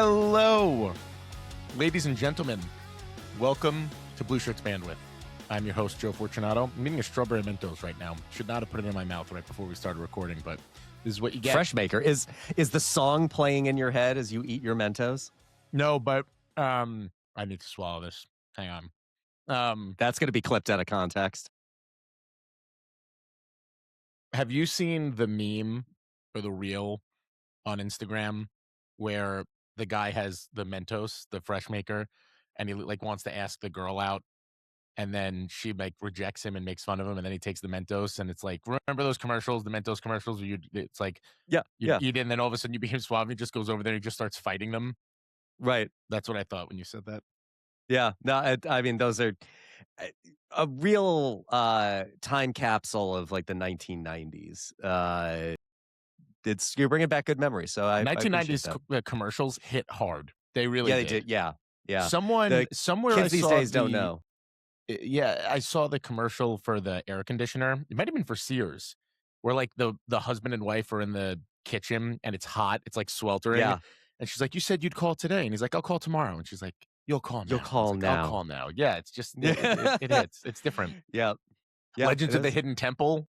Hello, ladies and gentlemen. Welcome to Blueshirt Bandwidth. I'm your host, Joe Fortunato. I'm eating a strawberry Mentos right now. Should not have put it in my mouth right before we started recording, but this is what you get. Fresh Maker. Is the song playing in your head as you eat your Mentos? No, but I need to swallow this. Hang on. That's going to be clipped out of context. Have you seen the meme or the reel on Instagram where the guy has the Mentos, the Fresh Maker, and he wants to ask the girl out, and then she rejects him and makes fun of him, and then he takes the Mentos, and it's like, remember those commercials, the Mentos commercials, where it's like, you eat it, and then all of a sudden you become suave, he just goes over there and he just starts fighting them. Right. That's what I thought when you said that. Yeah. No, I mean, those are a real time capsule of the 1990s. You're bringing back good memories. So 1990s commercials hit hard. They really did. They did. Yeah. Somewhere kids these days don't know. Yeah, I saw the commercial for the air conditioner. It might have been for Sears, where the husband and wife are in the kitchen and it's hot. It's sweltering. Yeah. And she's like, "You said you'd call today," and he's like, "I'll call tomorrow." And she's like, "You'll call now." You'll call now. I'll call now. Yeah, it's just it hits. It's different. Yeah. Legends of the Hidden Temple.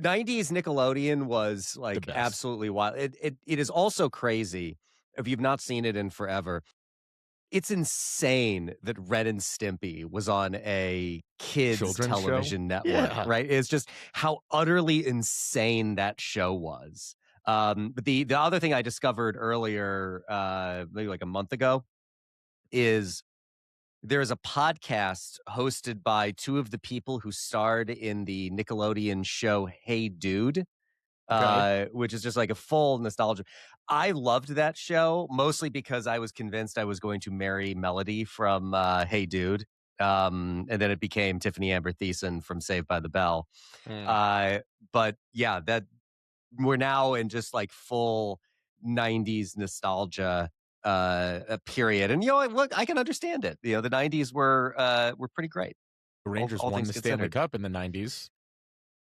90s Nickelodeon was absolutely wild. It is also crazy if you've not seen it in forever. It's insane that Ren and Stimpy was on a kids television network, right? It's just how utterly insane that show was. But the other thing I discovered earlier, maybe a month ago, is there's a podcast hosted by two of the people who starred in the Nickelodeon show Hey Dude, which is just a full nostalgia. I loved that show mostly because I was convinced I was going to marry Melody from Hey Dude. And then it became Tiffany Amber Thiessen from Saved by the Bell. But yeah, that we're now in just full 90s nostalgia period. And look, I can understand it. The 90s were pretty great. The Rangers won the Stanley Cup in the 90s.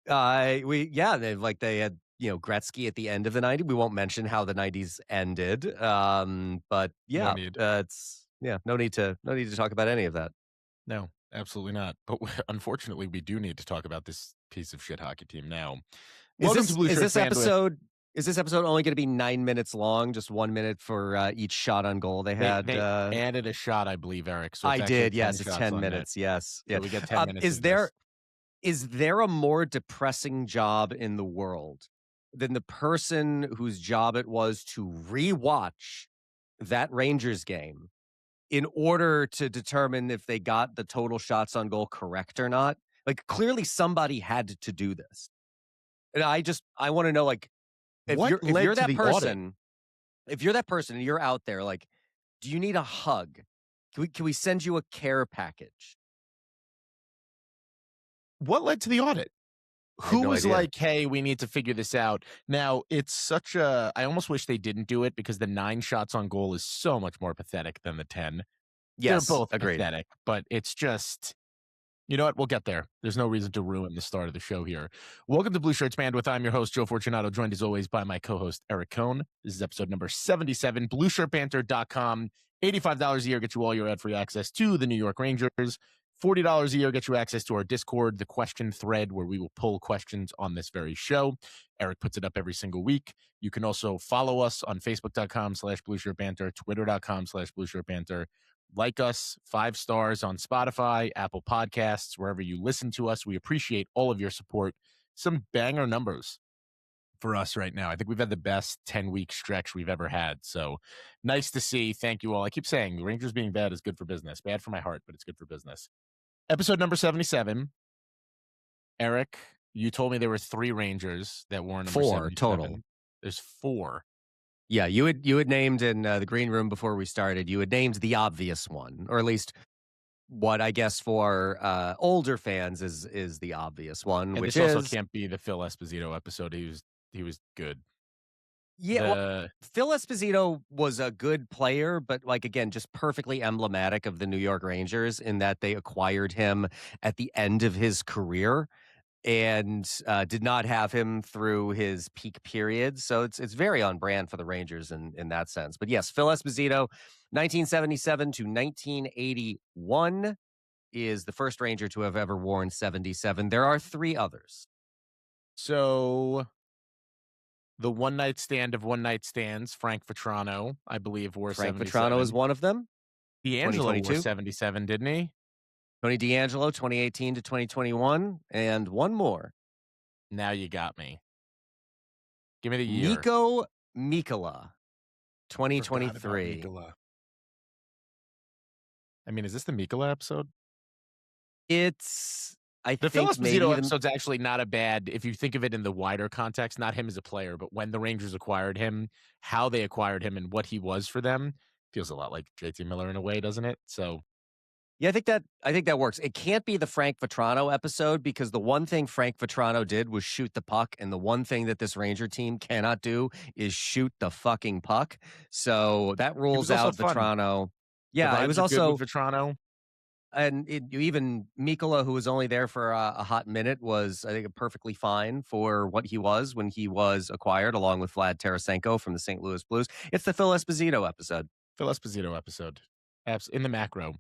They had Gretzky at the end of the 90s. We won't mention how the 90s ended. But yeah, no need to talk about any of that. No, absolutely not. But unfortunately, we do need to talk about this piece of shit hockey team now. Is this episode only going to be 9 minutes long? Just 1 minute for each shot on goal they had? They added a shot, I believe, Eric. So I did. Yes, it's 10 minutes. Yes. So we get 10 minutes. Is there a more depressing job in the world than the person whose job it was to rewatch that Rangers game in order to determine if they got the total shots on goal correct or not? Clearly somebody had to do this. And I want to know, if you're that person and you're out there, do you need a hug? Can we send you a care package? What led to the audit? Who was hey, we need to figure this out? Now, it's I almost wish they didn't do it because the 9 shots on goal is so much more pathetic than the 10. Yes, they're both agreed. Pathetic, but it's just, you know what? We'll get there. There's no reason to ruin the start of the show here. Welcome to Blueshirts Bandwidth. I'm your host, Joe Fortunato, joined as always by my co-host, Eric Cohn. This is episode number 77, BlueshirtBanter.com. $85 a year gets you all your ad-free access to the New York Rangers. $40 a year gets you access to our Discord, the question thread, where we will pull questions on this very show. Eric puts it up every single week. You can also follow us on Facebook.com/BlueshirtBanter, Twitter.com/BlueshirtBanter. Like us, 5 stars on Spotify, Apple Podcasts, wherever you listen to us. We appreciate all of your support. Some banger numbers for us right now. I think we've had the best 10-week stretch we've ever had. So nice to see. Thank you all. I keep saying the Rangers being bad is good for business. Bad for my heart, but it's good for business. Episode number 77. Eric, you told me there were 3 Rangers that were number 4 total. There's 4. Yeah, you had named in the green room before we started, you had named the obvious one, or at least what I guess for older fans is the obvious one, and which also can't be the Phil Esposito episode. He was good. Yeah, Phil Esposito was a good player, but again, just perfectly emblematic of the New York Rangers in that they acquired him at the end of his career. and did not have him through his peak period. So it's very on brand for the Rangers in that sense. But yes, Phil Esposito, 1977 to 1981 is the first Ranger to have ever worn 77. There are 3 others. So the one night stand of one night stands, Frank Vetrano, I believe, wore Frank 77. Vetrano is one of them. D'Angelo wore 77, didn't he? Tony D'Angelo, 2018 to 2021, and one more. Now you got me. Give me the year. Nico Mikkola, 2023. Mikkola. I mean, is this the Mikkola episode? It's, I the think, Phil Esposito episode's actually not a bad, if you think of it in the wider context, not him as a player, but when the Rangers acquired him, how they acquired him, and what he was for them, feels a lot like JT Miller in a way, doesn't it? So, yeah, I think that works. It can't be the Frank Vetrano episode because the one thing Frank Vetrano did was shoot the puck, and the one thing that this Ranger team cannot do is shoot the fucking puck. So that rules out Vetrano. Yeah, it was also Vetrano. And even Mikkola, who was only there for a hot minute, was, I think, perfectly fine for what he was when he was acquired, along with Vlad Tarasenko from the St. Louis Blues. It's the Phil Esposito episode. Phil Esposito episode. In the macro.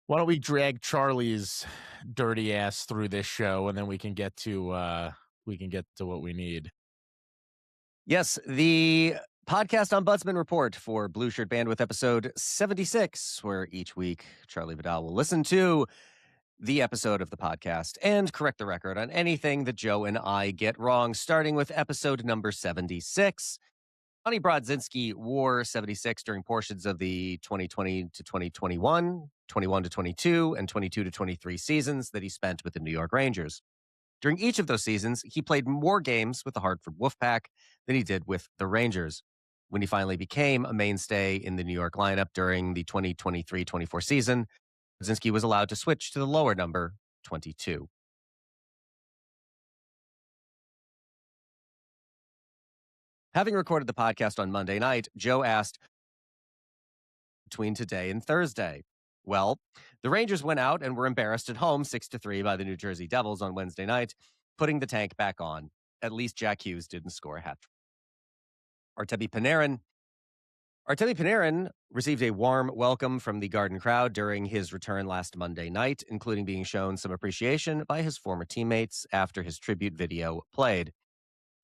Why don't we drag Charlie's dirty ass through this show, and then we can get to what we need. Yes, the podcast Ombudsman Report for Blueshirt Bandwidth episode 76, where each week Charlie Vidal will listen to the episode of the podcast and correct the record on anything that Joe and I get wrong, starting with episode number 76. Donnie Brodzinski wore 76 during portions of the 2020 to 2021, 21 to 22, and 22 to 23 seasons that he spent with the New York Rangers. During each of those seasons, he played more games with the Hartford Wolfpack than he did with the Rangers. When he finally became a mainstay in the New York lineup during the 2023-24 season, Brodzinski was allowed to switch to the lower number, 22. Having recorded the podcast on Monday night, Joe asked, between today and Thursday. Well, the Rangers went out and were embarrassed at home 6-3 by the New Jersey Devils on Wednesday night, putting the tank back on. At least Jack Hughes didn't score a hat-trick. Artemi Panarin received a warm welcome from the Garden crowd during his return last Monday night, including being shown some appreciation by his former teammates after his tribute video played.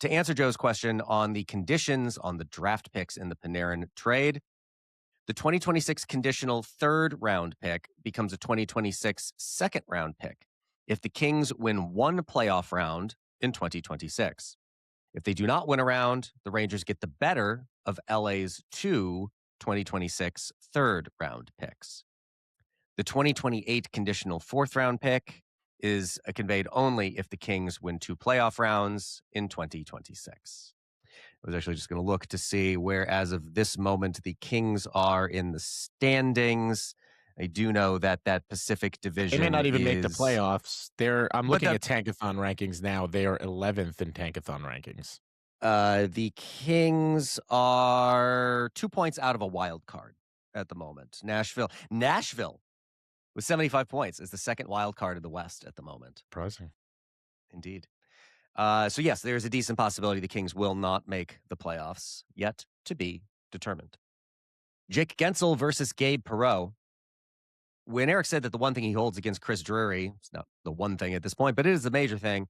To answer Joe's question on the conditions on the draft picks in the Panarin trade, the 2026 conditional third-round pick becomes a 2026 second-round pick if the Kings win one playoff round in 2026. If they do not win a round, the Rangers get the better of LA's 2 2026 third-round picks. The 2028 conditional fourth-round pick is conveyed only if the Kings win 2 playoff rounds in 2026. I was actually just going to look to see where, as of this moment, the Kings are in the standings. I do know that Pacific Division, they may not even make the playoffs. I'm looking at Tankathon rankings now. They are 11th in Tankathon rankings. The Kings are 2 points out of a wild card at the moment. Nashville with 75 points is the second wild card in the West at the moment. Surprising. Indeed. So yes, there's a decent possibility the Kings will not make the playoffs, yet to be determined. Jake Gensel versus Gabe Perreault. When Eric said that the one thing he holds against Chris Drury, it's not the one thing at this point, but it is the major thing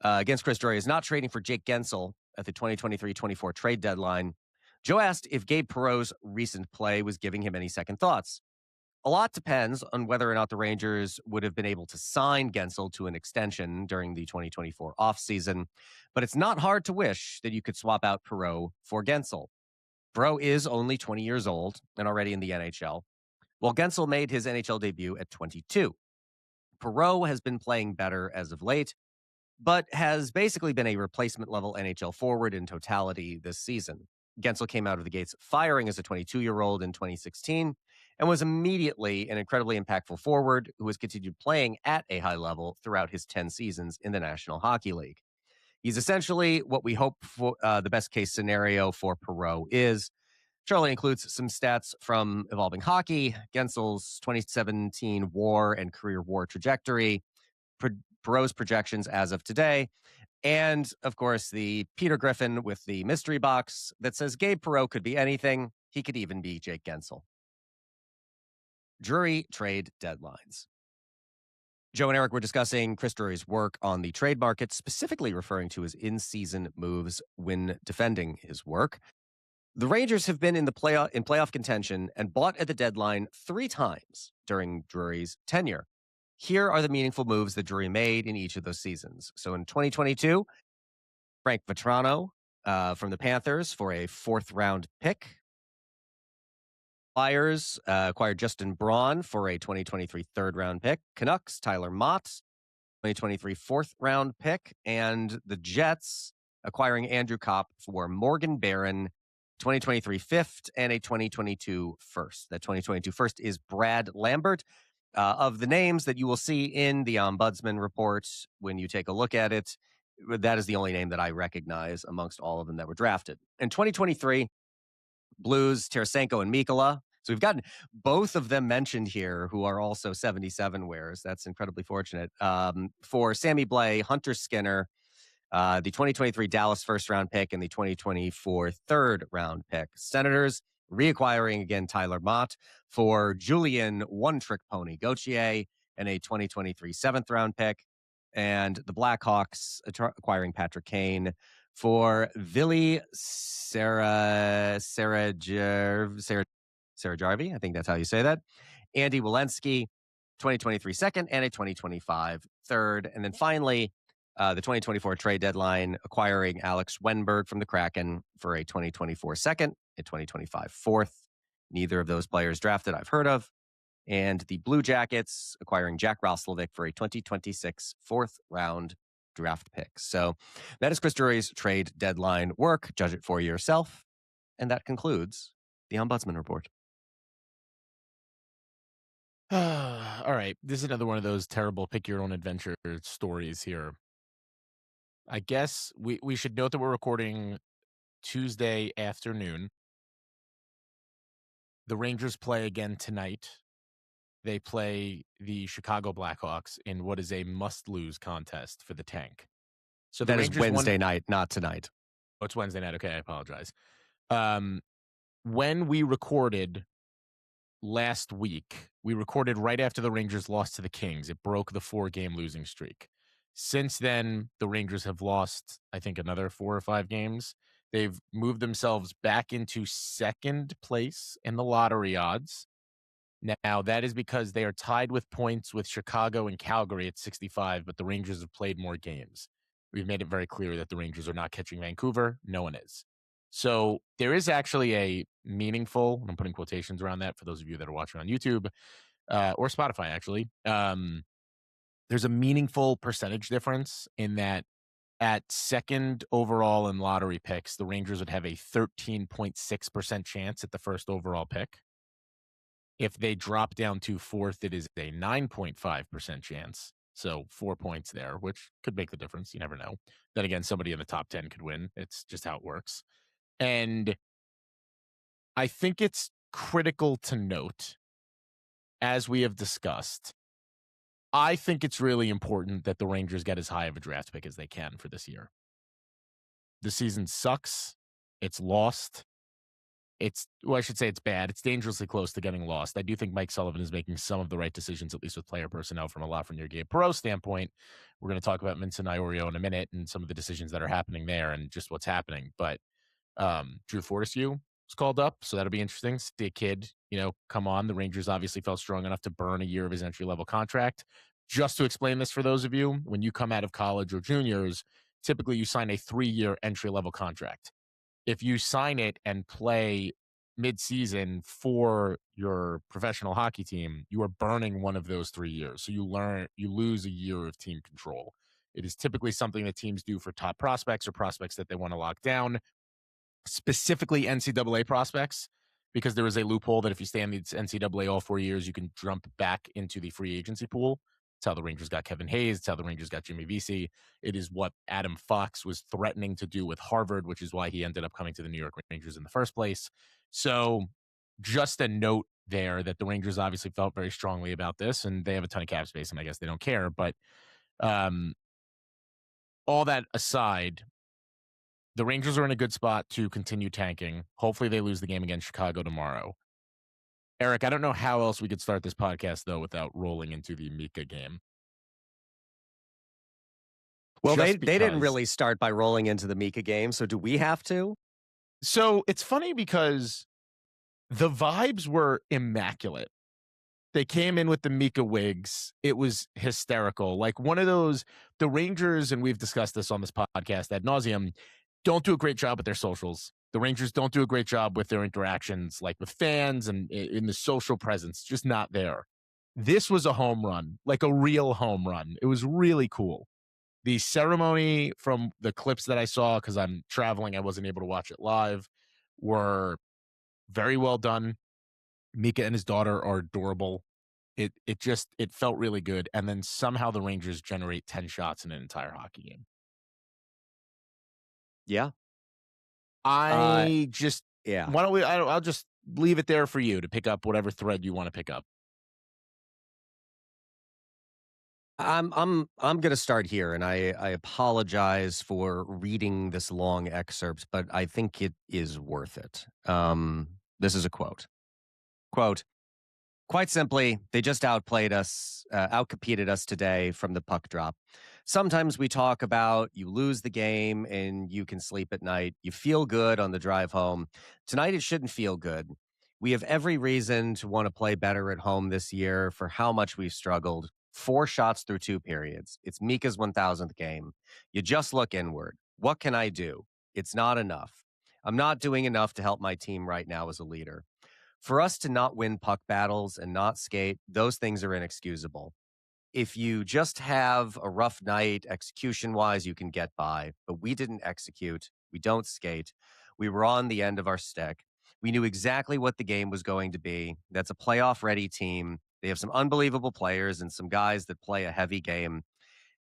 against Chris Drury, is not trading for Jake Gensel at the 2023-24 trade deadline. Joe asked if Gabe Perreault's recent play was giving him any second thoughts. A lot depends on whether or not the Rangers would have been able to sign Gensel to an extension during the 2024 offseason, but it's not hard to wish that you could swap out Perreault for Gensel. Perreault is only 20 years old and already in the NHL, while Gensel made his NHL debut at 22. Perreault has been playing better as of late, but has basically been a replacement-level NHL forward in totality this season. Gensel came out of the gates firing as a 22-year-old in 2016 and was immediately an incredibly impactful forward who has continued playing at a high level throughout his 10 seasons in the National Hockey League. He's essentially what we hope for the best-case scenario for Perreault is. Charlie includes some stats from Evolving Hockey, Gensel's 2017 WAR and career WAR trajectory, Perot's projections as of today. And, of course, the Peter Griffin with the mystery box that says Gabe Perot could be anything. He could even be Jake Gensel. Drury trade deadlines. Joe and Eric were discussing Chris Drury's work on the trade market, specifically referring to his in-season moves when defending his work. The Rangers have been in playoff contention and bought at the deadline 3 times during Drury's tenure. Here are the meaningful moves that Drury made in each of those seasons. So in 2022, Frank Vetrano from the Panthers for a 4th-round pick. Flyers acquired Justin Braun for a 2023 3rd-round pick. Canucks, Tyler Mott, 2023 4th-round pick. And the Jets acquiring Andrew Kopp for Morgan Barron, 2023 5th, and a 2022 1st. That 2022 1st is Brad Lambert. Of the names that you will see in the Ombudsman report, when you take a look at it, that is the only name that I recognize amongst all of them that were drafted. In 2023, Blues, Tarasenko, and Mikkola. So we've gotten both of them mentioned here, who are also 77 wears. That's incredibly fortunate. For Sammy Blais, Hunter Skinner, the 2023 Dallas 1st-round pick, and the 2024 3rd-round pick. Senators reacquiring again Tyler Mott for Julian One-Trick Pony Gauthier and a 2023 7th-round pick. And the Blackhawks acquiring Patrick Kane for Vili Sarajarvi. I think that's how you say that. Andy Welenski, 2023 2nd, and a 2025 3rd. And then finally, the 2024 trade deadline acquiring Alex Wenberg from the Kraken for a 2024 2nd, a 2025 4th. Neither of those players drafted I've heard of. And the Blue Jackets acquiring Jack Roslovic for a 2026 4th-round draft pick. So that is Chris Drury's trade deadline work. Judge it for yourself. And that concludes the Ombudsman Report. All right. This is another one of those terrible pick-your-own-adventure stories here. I guess we should note that we're recording Tuesday afternoon. The Rangers play again tonight. They play the Chicago Blackhawks in what is a must-lose contest for the tank. So that is Wednesday night, not tonight. Oh, it's Wednesday night. Okay, I apologize. When we recorded last week, we recorded right after the Rangers lost to the Kings. It broke the 4-game losing streak. Since then, the Rangers have lost, I think, another 4 or 5 games. They've moved themselves back into 2nd place in the lottery odds. Now, that is because they are tied with points with Chicago and Calgary at 65, but the Rangers have played more games. We've made it very clear that the Rangers are not catching Vancouver. No one is. So there is actually a meaningful, and I'm putting quotations around that for those of you that are watching on YouTube or Spotify, actually. There's a meaningful percentage difference in that at 2nd overall in lottery picks, the Rangers would have a 13.6% chance at the 1st overall pick. If they drop down to 4th, it is a 9.5% chance. So 4 points there, which could make the difference. You never know. Then again, somebody in the top 10 could win. It's just how it works. And I think it's critical to note, as we have discussed, I think it's really important that the Rangers get as high of a draft pick as they can for this year. The season sucks. It's lost. I should say it's bad. It's dangerously close to getting lost. I do think Mike Sullivan is making some of the right decisions, at least with player personnel from a Lafreniere Gabe Perot standpoint. We're going to talk about Vincent Iorio in a minute and some of the decisions that are happening there and just what's happening. But Drew Fortescue was called up, so that'll be interesting. See a kid, come on. The Rangers obviously felt strong enough to burn a year of his entry-level contract. Just to explain this for those of you, when you come out of college or juniors, typically you sign a 3-year entry-level contract. If you sign it and play mid-season for your professional hockey team, you are burning one of those 3 years. So you lose a year of team control. It is typically something that teams do for top prospects or prospects that they want to lock down, specifically NCAA prospects, because there is a loophole that if you stay in the NCAA all 4 years, you can jump back into the free agency pool. It's how the Rangers got Kevin Hayes. It's how the Rangers got Jimmy Vesey. It is what Adam Fox was threatening to do with Harvard, which is why he ended up coming to the New York Rangers in the first place. So just a note there that the Rangers obviously felt very strongly about this, and they have a ton of cap space, and I guess they don't care. But Um, all that aside, the Rangers are in a good spot to continue tanking. Hopefully they lose the game against Chicago tomorrow. Eric, I don't know how else we could start this podcast, though, without rolling into the Mika game. Well, they didn't really start by rolling into the Mika game, so do we have to? So it's funny because the vibes were immaculate. They came in with the Mika wigs. It was hysterical. Like one of those, the Rangers, and we've discussed this on this podcast ad nauseum, don't do a great job with their socials. The Rangers don't do a great job with their interactions, like with fans and in the social presence, just not there. This was a home run, like a real home run. It was really cool. The ceremony, from the clips that I saw, because I'm traveling, I wasn't able to watch it live, were very well done. Mika and his daughter are adorable. It felt really good. And then somehow the Rangers generate 10 shots in an entire hockey game. Yeah. Why don't we, I'll just leave it there for you to pick up whatever thread you want to pick up. I'm going to start here, and I apologize for reading this long excerpt, but I think it is worth it. This is a quote. Quote, "Quite simply, they just outplayed us, outcompeted us today from the puck drop. Sometimes we talk about you lose the game and you can sleep at night. You feel good on the drive home. Tonight it shouldn't feel good. We have every reason to want to play better at home this year for how much we've struggled. 4 shots through 2 periods. It's Mika's 1,000th game. You just look inward. What can I do? It's not enough. I'm not doing enough to help my team right now as a leader. For us to not win puck battles and not skate, those things are inexcusable. If you just have a rough night execution-wise, you can get by. But we didn't execute. We don't skate. We were on the end of our stick. We knew exactly what the game was going to be. That's a playoff-ready team. They have some unbelievable players and some guys that play a heavy game.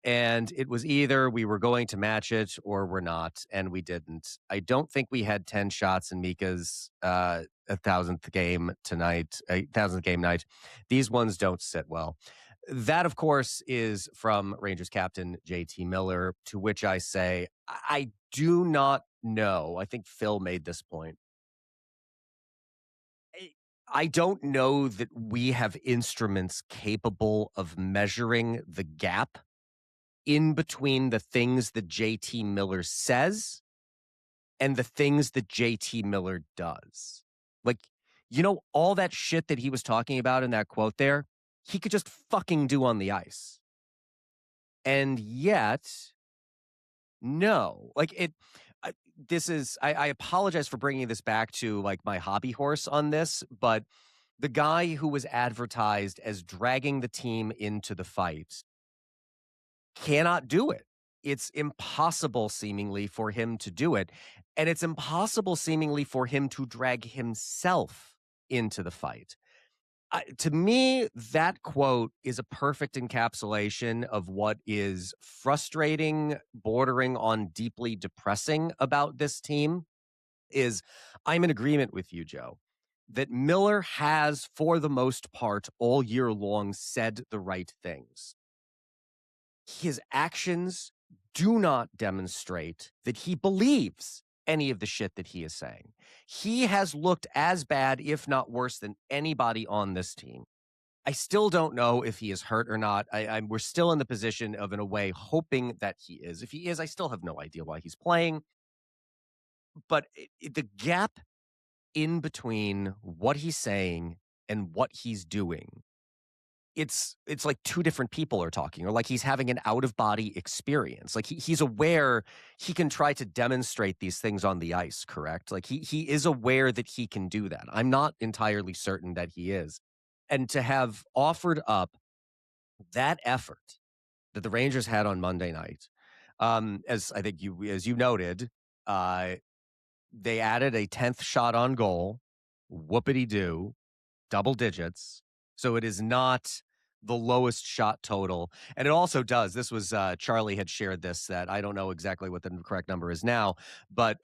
And it was either we were going to match it or we're not, and we didn't. I don't think we had 10 shots in Mika's 1,000th game tonight, 1,000th game night. These ones don't sit well." That, of course, is from Rangers captain JT Miller, to which I say, I do not know. I think Phil made this point. I don't know that we have instruments capable of measuring the gap in between the things that JT Miller says and the things that JT Miller does. Like, all that shit that he was talking about in that quote there, he could just fucking do on the ice. And yet, no. Like, I apologize for bringing this back to, like, my hobby horse on this, but the guy who was advertised as dragging the team into the fight cannot do it. It's impossible, seemingly, for him to do it. And it's impossible, seemingly, for him to drag himself into the fight. To me, that quote is a perfect encapsulation of what is frustrating, bordering on deeply depressing about this team. I'm in agreement with you, Joe, that Miller has, for the most part, all year long, said the right things. His actions do not demonstrate that he believes any of the shit that he is saying. He has looked as bad, if not worse, than anybody on this team. I still don't know if he is hurt or not. We're still in the position of, in a way, hoping that he is. If he is, I still have no idea why he's playing. But the gap in between what he's saying and what he's doing, it's like two different people are talking, or like he's having an out-of-body experience. Like he's aware he can try to demonstrate these things on the ice, correct? Like he is aware that he can do that. I'm not entirely certain that he is. And to have offered up that effort that the Rangers had on Monday night, as I think as you noted, they added a 10th shot on goal, whoopity-doo, double digits. So it is not the lowest shot total. And it also does. This was Charlie had shared this, that I don't know exactly what the correct number is now, but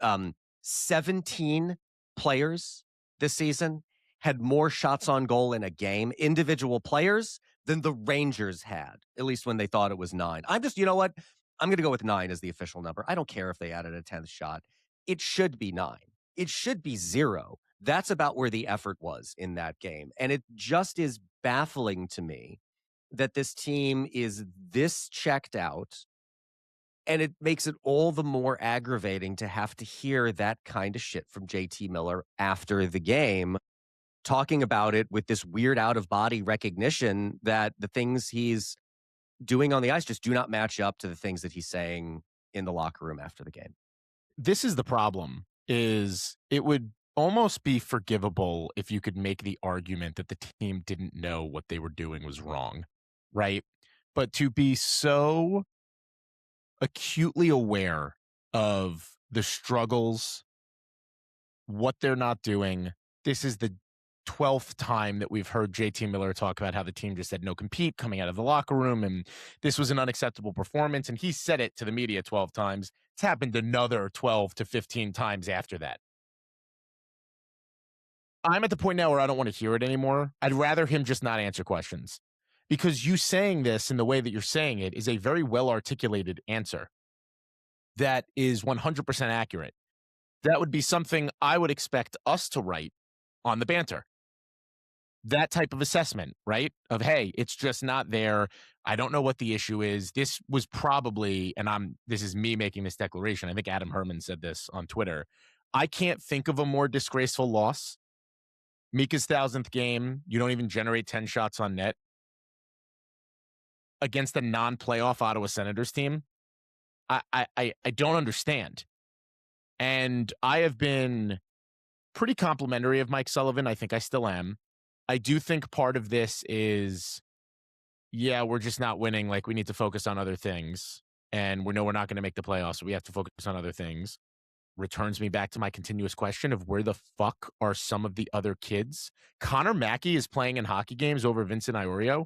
17 players this season had more shots on goal in a game, individual players, than the Rangers had, at least when they thought it was 9. You know what? I'm going to go with 9 as the official number. I don't care if they added a 10th shot. It should be 9. It should be 0. That's about where the effort was in that game. And it just is baffling to me that this team is this checked out. And it makes it all the more aggravating to have to hear that kind of shit from JT Miller after the game, talking about it with this weird out-of-body recognition that the things he's doing on the ice just do not match up to the things that he's saying in the locker room after the game. This is the problem, is it would almost be forgivable if you could make the argument that the team didn't know what they were doing was wrong, right? But to be so acutely aware of the struggles, what they're not doing. This is the 12th time that we've heard JT Miller talk about how the team just had no compete coming out of the locker room, and this was an unacceptable performance. And he said it to the media 12 times. It's happened another 12 to 15 times after that. I'm at the point now where I don't want to hear it anymore. I'd rather him just not answer questions, because you saying this in the way that you're saying it is a very well-articulated answer that is 100% accurate. That would be something I would expect us to write on the banter. That type of assessment, right? Of, hey, it's just not there. I don't know what the issue is. This was probably, and this is me making this declaration. I think Adam Herman said this on Twitter. I can't think of a more disgraceful loss. Mika's 1,000th game, you don't even generate 10 shots on net against a non-playoff Ottawa Senators team. I don't understand. And I have been pretty complimentary of Mike Sullivan. I think I still am. I do think part of this is, yeah, we're just not winning. Like, we need to focus on other things. And we're not going to make the playoffs. So we have to focus on other things. Returns me back to my continuous question of where the fuck are some of the other kids? Connor Mackey is playing in hockey games over Vincent Iorio.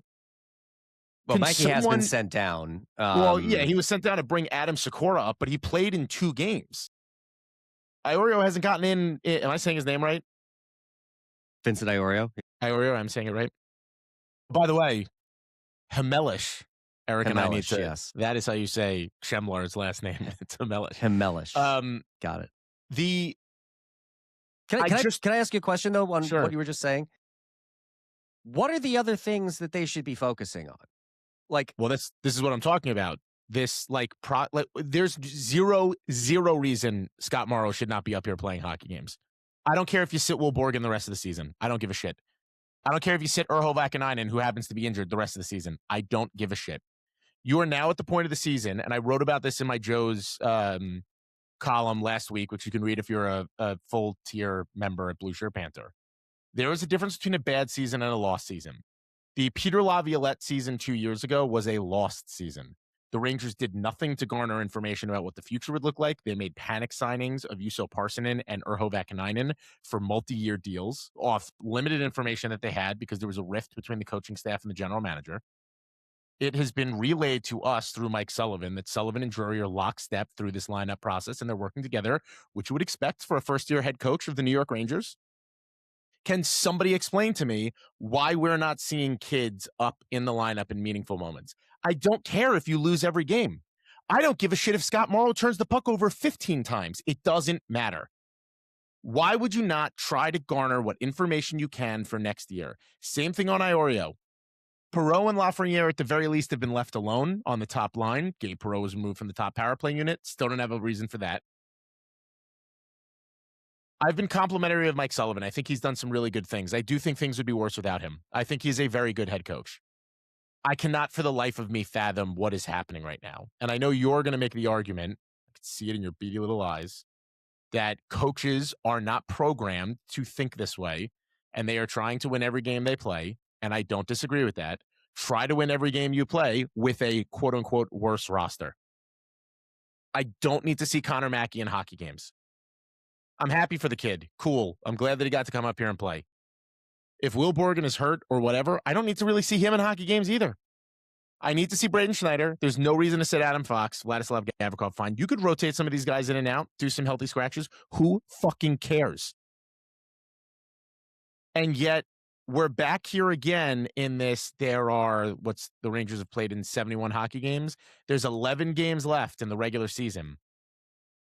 Well, Mackey has been sent down. Well, yeah, he was sent down to bring Adam Sikora up, but he played in 2 games. Iorio hasn't gotten in. Am I saying his name right? Vincent Iorio. Iorio, I'm saying it right. By the way, Hemelish. Eric and I need to. Yes. That is how you say Schemlar's last name. It's Hemelish. Hemelish. Got it. Can I ask you a question though on what you were just saying? What are the other things that they should be focusing on? Like, well, this is what I'm talking about. This there's zero reason Scott Morrow should not be up here playing hockey games. I don't care if you sit Will Borgen the rest of the season. I don't give a shit. I don't care if you sit Urho Vakanainen, who happens to be injured the rest of the season. I don't give a shit. You are now at the point of the season, and I wrote about this in my Joe's column last week, which you can read if you're a full tier member at Blueshirt Panther. There is a difference between a bad season and a lost season. The Peter Laviolette season 2 years ago was a lost season. The Rangers did nothing to garner information about what the future would look like. They made panic signings of Juuso Parssinen and Urho Vakanainen for multi-year deals off limited information that they had because there was a rift between the coaching staff and the general manager. It has been relayed to us through Mike Sullivan that Sullivan and Drury are lockstep through this lineup process, and they're working together, which you would expect for a first-year head coach of the New York Rangers. Can somebody explain to me why we're not seeing kids up in the lineup in meaningful moments? I don't care if you lose every game. I don't give a shit if Scott Morrow turns the puck over 15 times. It doesn't matter. Why would you not try to garner what information you can for next year? Same thing on Iorio. Perreault and Lafreniere, at the very least, have been left alone on the top line. Gabe Perreault was removed from the top power play unit. Still don't have a reason for that. I've been complimentary of Mike Sullivan. I think he's done some really good things. I do think things would be worse without him. I think he's a very good head coach. I cannot for the life of me fathom what is happening right now. And I know you're going to make the argument, I can see it in your beady little eyes, that coaches are not programmed to think this way, and they are trying to win every game they play. And I don't disagree with that. Try to win every game you play with a quote-unquote worse roster. I don't need to see Connor Mackey in hockey games. I'm happy for the kid. Cool. I'm glad that he got to come up here and play. If Will Borgen is hurt or whatever, I don't need to really see him in hockey games either. I need to see Braden Schneider. There's no reason to sit Adam Fox, Vladislav Gavrikov. Fine. You could rotate some of these guys in and out, do some healthy scratches. Who fucking cares? And yet, we're back here again in this. There are the Rangers have played in 71 hockey games. There's 11 games left in the regular season.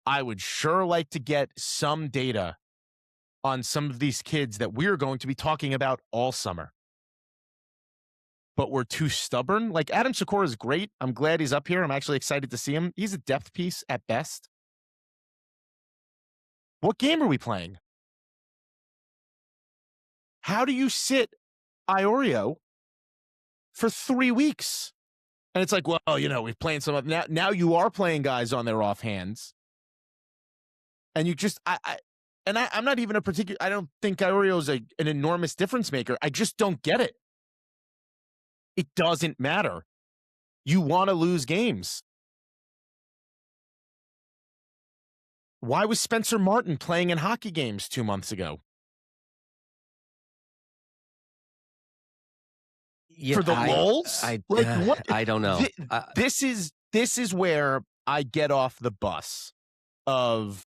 I would sure like to get some data on some of these kids that we're going to be talking about all summer. But we're too stubborn. Like Adam Sikora is great. I'm glad he's up here. I'm actually excited to see him. He's a depth piece at best. What game are we playing? How do you sit Iorio for 3 weeks? And it's like, well, we're playing some now you are playing guys on their offhands. And you just I'm not even I don't think Iorio is an enormous difference maker. I just don't get it. It doesn't matter. You want to lose games. Why was Spencer Martin playing in hockey games 2 months ago? Yeah, for the lulz? I don't know. This is where I get off the bus of,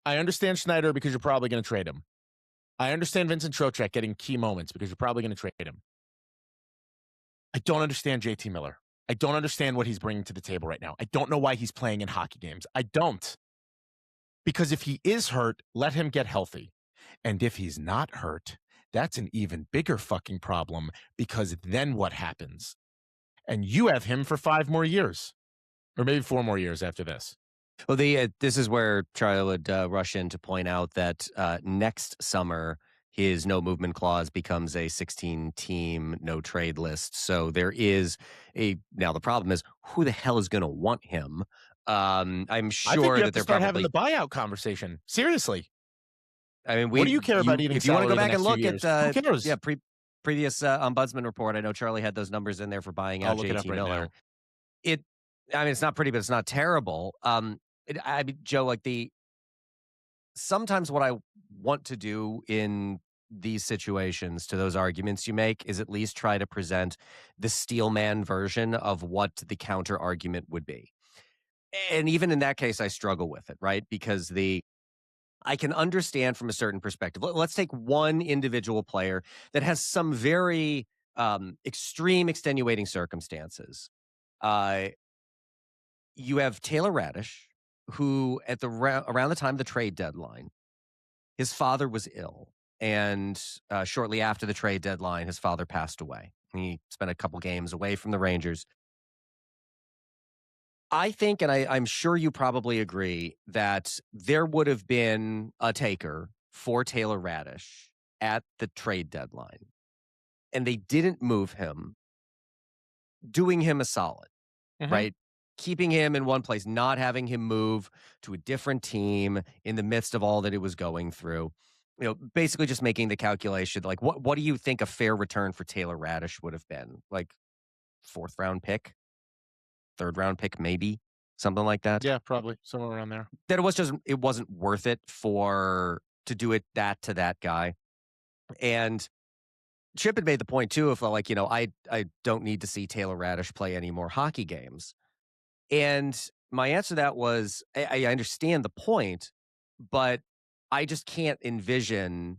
I understand Schneider because you're probably going to trade him. I understand Vincent Trocheck getting key moments because you're probably going to trade him. I don't understand JT Miller. I don't understand what he's bringing to the table right now. I don't know why he's playing in hockey games. I don't. Because if he is hurt, let him get healthy. And if he's not hurt, that's an even bigger fucking problem, because then what happens? And you have him for 5 more years, or maybe 4 more years after this. Well, this is where Charlie would rush in to point out that next summer, his no movement clause becomes a 16-team no trade list. So there is now the problem is, who the hell is going to want him? I'm sure I think you have that they're start probably having the buyout conversation. Seriously. I mean, what do you care about eating? If you want to go back and look at who cares? Previous ombudsman report, I know Charlie had those numbers in there for buying out JT Miller. I mean, it's not pretty, but it's not terrible. I mean, Joe, sometimes what I want to do in these situations, to those arguments you make, is at least try to present the steelman version of what the counter argument would be. And even in that case, I struggle with it, right? Because I can understand from a certain perspective. Let's take one individual player that has some very extreme extenuating circumstances. You have Taylor Radish, who at around the time of the trade deadline, his father was ill. And shortly after the trade deadline, his father passed away. He spent a couple games away from the Rangers. I think, and I'm sure you probably agree, that there would have been a taker for Taylor Radish at the trade deadline, and they didn't move him, doing him a solid, right? Keeping him in one place, not having him move to a different team in the midst of all that it was going through. Basically just making the calculation, like, what do you think a fair return for Taylor Radish would have been? Like 4th round pick? 3rd round pick, maybe something like that. Yeah, probably somewhere around there. That it wasn't worth it to do it to that guy. And Chip had made the point too of I don't need to see Taylor Radish play any more hockey games. And my answer to that was, I understand the point, but I just can't envision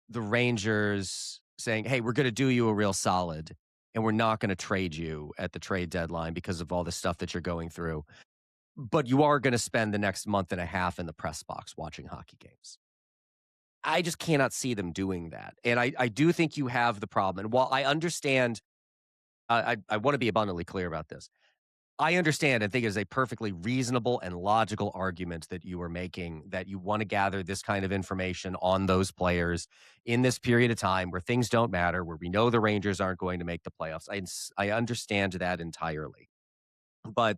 the Rangers saying, hey, we're going to do you a real solid, and we're not going to trade you at the trade deadline because of all the stuff that you're going through. But you are going to spend the next month and a half in the press box watching hockey games. I just cannot see them doing that. And I do think you have the problem. And while I understand, I want to be abundantly clear about this. I understand and think it is a perfectly reasonable and logical argument that you are making, that you want to gather this kind of information on those players in this period of time where things don't matter, where we know the Rangers aren't going to make the playoffs. I understand that entirely. But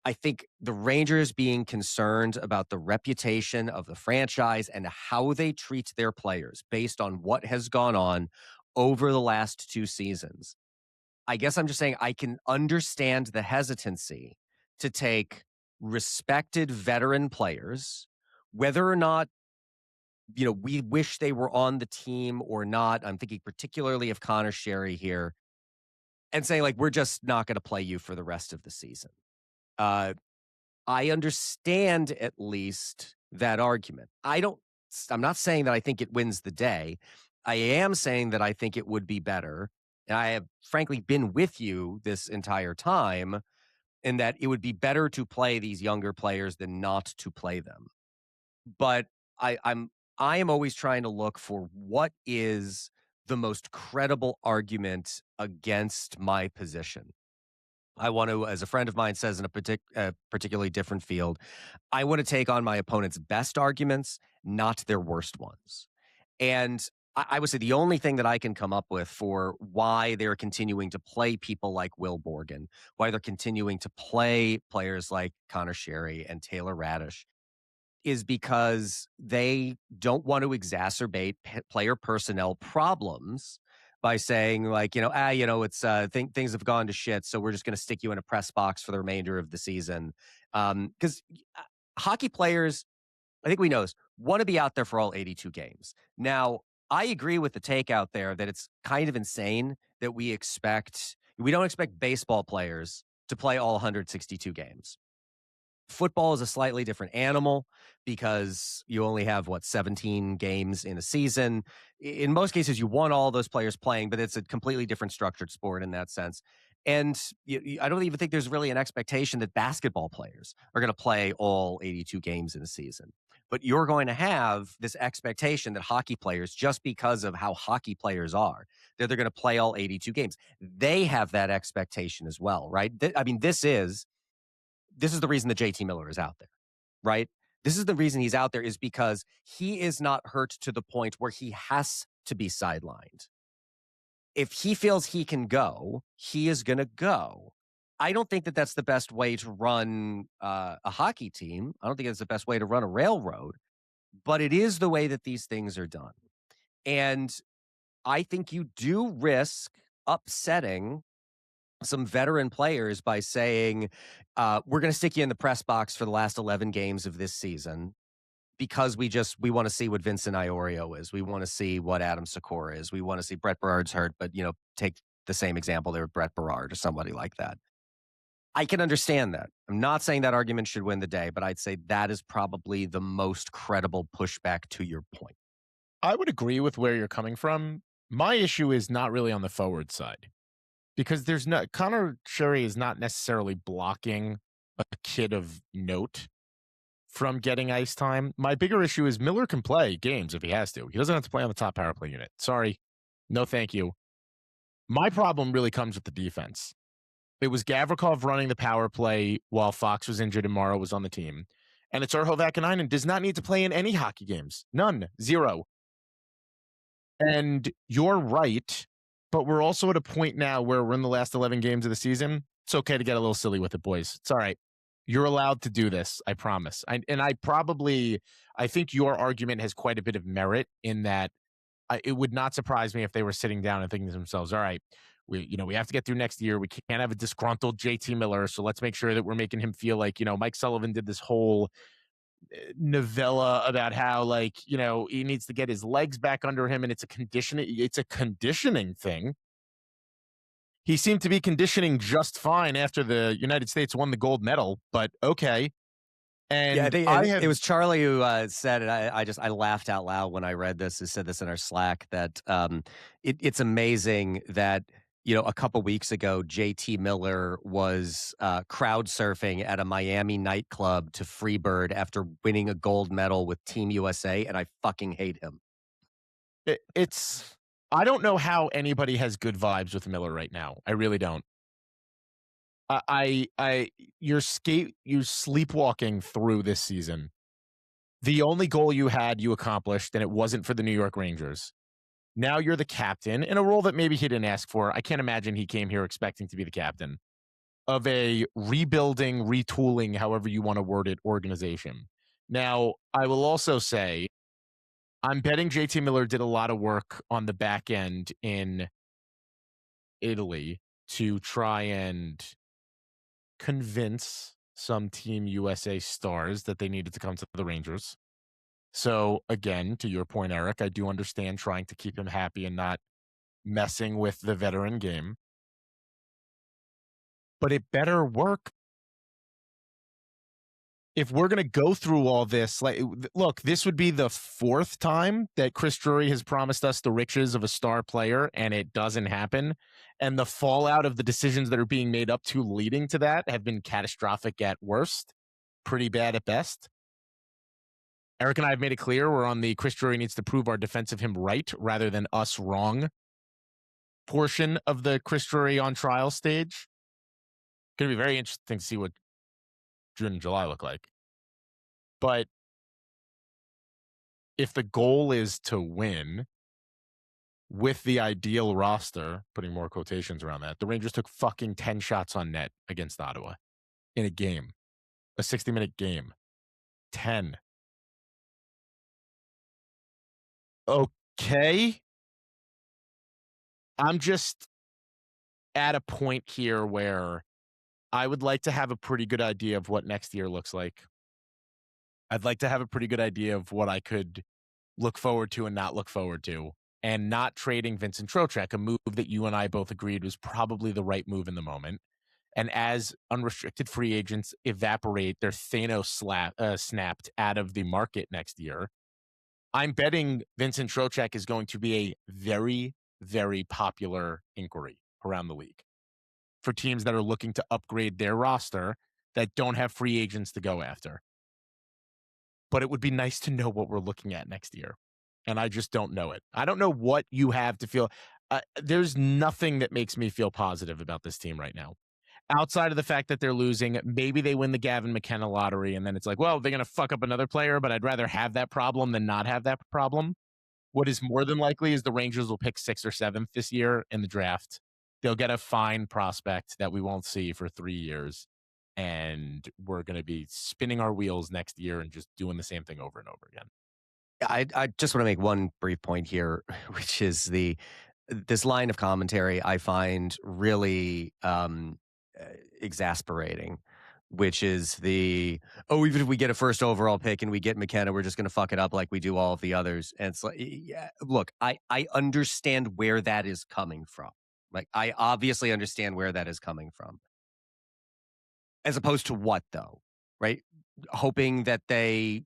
I think the Rangers being concerned about the reputation of the franchise and how they treat their players based on what has gone on over the last 2 seasons, I guess I'm just saying I can understand the hesitancy to take respected veteran players, whether or not, we wish they were on the team or not. I'm thinking particularly of Connor Sherry here, and saying, we're just not going to play you for the rest of the season. I understand at least that argument. I'm not saying that I think it wins the day. I am saying that I think it would be better, and I have frankly been with you this entire time, in that it would be better to play these younger players than not to play them. But I, I'm I am always trying to look for what is the most credible argument against my position. I want to, as a friend of mine says in a particularly different field, I want to take on my opponent's best arguments, not their worst ones. And I would say the only thing that I can come up with for why they're continuing to play people like Will Borgen, why they're continuing to play players like Connor Sherry and Taylor Radish, is because they don't want to exacerbate player personnel problems by saying like, it's things have gone to shit, so we're just going to stick you in a press box for the remainder of the season. Because hockey players, I think we know this, want to be out there for all 82 games. Now, I agree with the take out there that it's kind of insane that we don't expect baseball players to play all 162 games. Football is a slightly different animal because you only have 17 games in a season. In most cases, you want all those players playing, but it's a completely different structured sport in that sense. And I don't even think there's really an expectation that basketball players are going to play all 82 games in a season. But you're going to have this expectation that hockey players, just because of how hockey players are, that they're going to play all 82 games. They have that expectation as well, right? This is the reason that JT Miller is out there, right? This is the reason he's out there, is because he is not hurt to the point where he has to be sidelined. If he feels he can go, he is going to go. I don't think that that's the best way to run a hockey team. I don't think it's the best way to run a railroad, but it is the way that these things are done. And I think you do risk upsetting some veteran players by saying, we're going to stick you in the press box for the last 11 games of this season because we want to see what Vincent Iorio is. We want to see what Adam Sikora is. We want to see Brett Berard's hurt, but take the same example there with Brett Berard or somebody like that. I can understand that. I'm not saying that argument should win the day, but I'd say that is probably the most credible pushback to your point. I would agree with where you're coming from. My issue is not really on the forward side, because Connor Sherry is not necessarily blocking a kid of note from getting ice time. My bigger issue is Miller can play games if he has to. He doesn't have to play on the top power play unit. Sorry. No, thank you. My problem really comes with the defense. It was Gavrikov running the power play while Fox was injured and Morrow was on the team. And it's Urho Vakanainen does not need to play in any hockey games. None. Zero. And you're right, but we're also at a point now where we're in the last 11 games of the season. It's okay to get a little silly with it, boys. It's all right. You're allowed to do this, I promise. I think your argument has quite a bit of merit in that it would not surprise me if they were sitting down and thinking to themselves, all right, we have to get through next year. We can't have a disgruntled JT Miller, so let's make sure that we're making him feel like, Mike Sullivan did this whole novella about how he needs to get his legs back under him, and it's a conditioning thing. He seemed to be conditioning just fine after the United States won the gold medal, but okay. And yeah, I think it was Charlie who said it. I laughed out loud when I read this. Who said this in our Slack that it's amazing that a couple weeks ago JT Miller was crowd surfing at a Miami nightclub to Freebird after winning a gold medal with Team USA, and I fucking hate him. I don't know how anybody has good vibes with Miller right now. I really don't. You're sleepwalking through this season. The only goal you had, you accomplished, and it wasn't for the New York Rangers. Now you're the captain in a role that maybe he didn't ask for. I can't imagine he came here expecting to be the captain of a rebuilding, retooling, however you want to word it, organization. Now, I will also say, I'm betting JT Miller did a lot of work on the back end in Italy to try and convince some Team USA stars that they needed to come to the Rangers. So again, to your point, Eric, I do understand trying to keep him happy and not messing with the veteran game. But it better work if we're going to go through all this, like, look, this would be the 4th time that Chris Drury has promised us the riches of a star player, and it doesn't happen. And the fallout of the decisions that are being made up to leading to that have been catastrophic at worst, pretty bad at best. Eric and I have made it clear we're on the Chris Drury needs to prove our defense of him right rather than us wrong portion of the Chris Drury on trial stage. Going to be very interesting to see what June and July look like. But if the goal is to win with the ideal roster, putting more quotations around that, the Rangers took fucking 10 shots on net against Ottawa in a game, a 60-minute game. 10. Okay. I'm just at a point here where I would like to have a pretty good idea of what next year looks like. I'd like to have a pretty good idea of what I could look forward to and not look forward to. And not trading Vincent Trocheck, a move that you and I both agreed was probably the right move in the moment. And as unrestricted free agents evaporate, their Thanos snapped out of the market next year, I'm betting Vincent Trocheck is going to be a very, very popular inquiry around the league for teams that are looking to upgrade their roster that don't have free agents to go after. But it would be nice to know what we're looking at next year. And I just don't know it. I don't know what you have to feel. There's nothing that makes me feel positive about this team right now. Outside of the fact that they're losing, maybe they win the Gavin McKenna lottery, and then it's like, well, they're going to fuck up another player, but I'd rather have that problem than not have that problem. What is more than likely is the Rangers will pick 6th or 7th this year in the draft. They'll get a fine prospect that we won't see for 3 years, and we're going to be spinning our wheels next year and just doing the same thing over and over again. I just want to make one brief point here, which is this line of commentary I find really exasperating, which is even if we get a first overall pick and we get McKenna, we're just going to fuck it up like we do all of the others. And it's like, yeah, look, I understand where that is coming from. Like, I obviously understand where that is coming from. As opposed to what, though, right? Hoping that they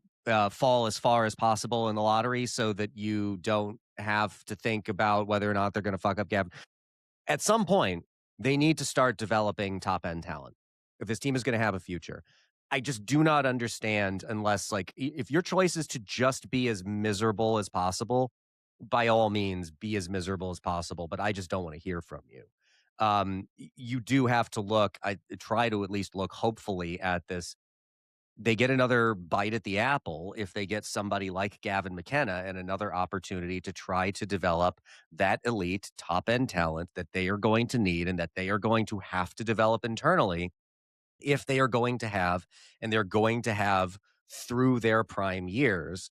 fall as far as possible in the lottery so that you don't have to think about whether or not they're going to fuck up Gavin. At some point, they need to start developing top-end talent if this team is going to have a future. I just do not understand unless, like, if your choice is to just be as miserable as possible, by all means, be as miserable as possible, but I just don't want to hear from you. You do have to look, I try to at least look hopefully at this. They get another bite at the apple if they get somebody like Gavin McKenna and another opportunity to try to develop that elite top end talent that they are going to need and that they are going to have to develop internally if they are going to have, and they're going to have through their prime years,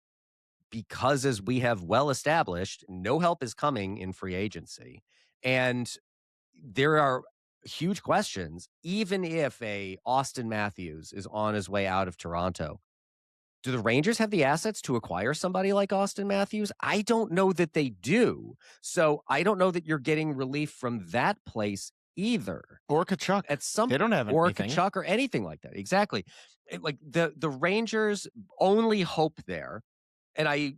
because as we have well established, no help is coming in free agency. And there are huge questions, even if a Austin Matthews is on his way out of Toronto. Do the Rangers have the assets to acquire somebody like Austin Matthews? I don't know that they do. So I don't know that you're getting relief from that place either. Or Tkachuk. They don't have or anything. Tkachuk or anything like that. Exactly. Like the Rangers' only hope there, and I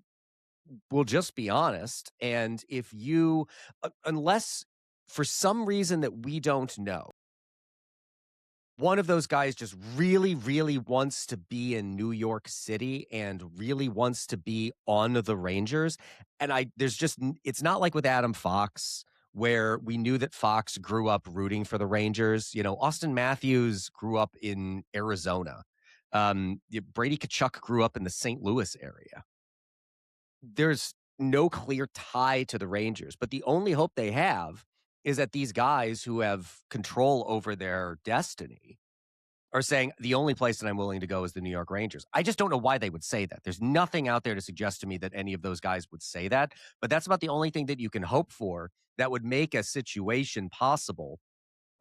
will just be honest, and if you, unless for some reason that we don't know, one of those guys just really, really wants to be in New York City and really wants to be on the Rangers. And it's not like with Adam Fox, where we knew that Fox grew up rooting for the Rangers. You know, Austin Matthews grew up in Arizona. Brady Tkachuk grew up in the St. Louis area. There's no clear tie to the Rangers, but the only hope they have is that these guys who have control over their destiny are saying the only place that I'm willing to go is the New York Rangers. I just don't know why they would say that. There's nothing out there to suggest to me that any of those guys would say that, but that's about the only thing that you can hope for that would make a situation possible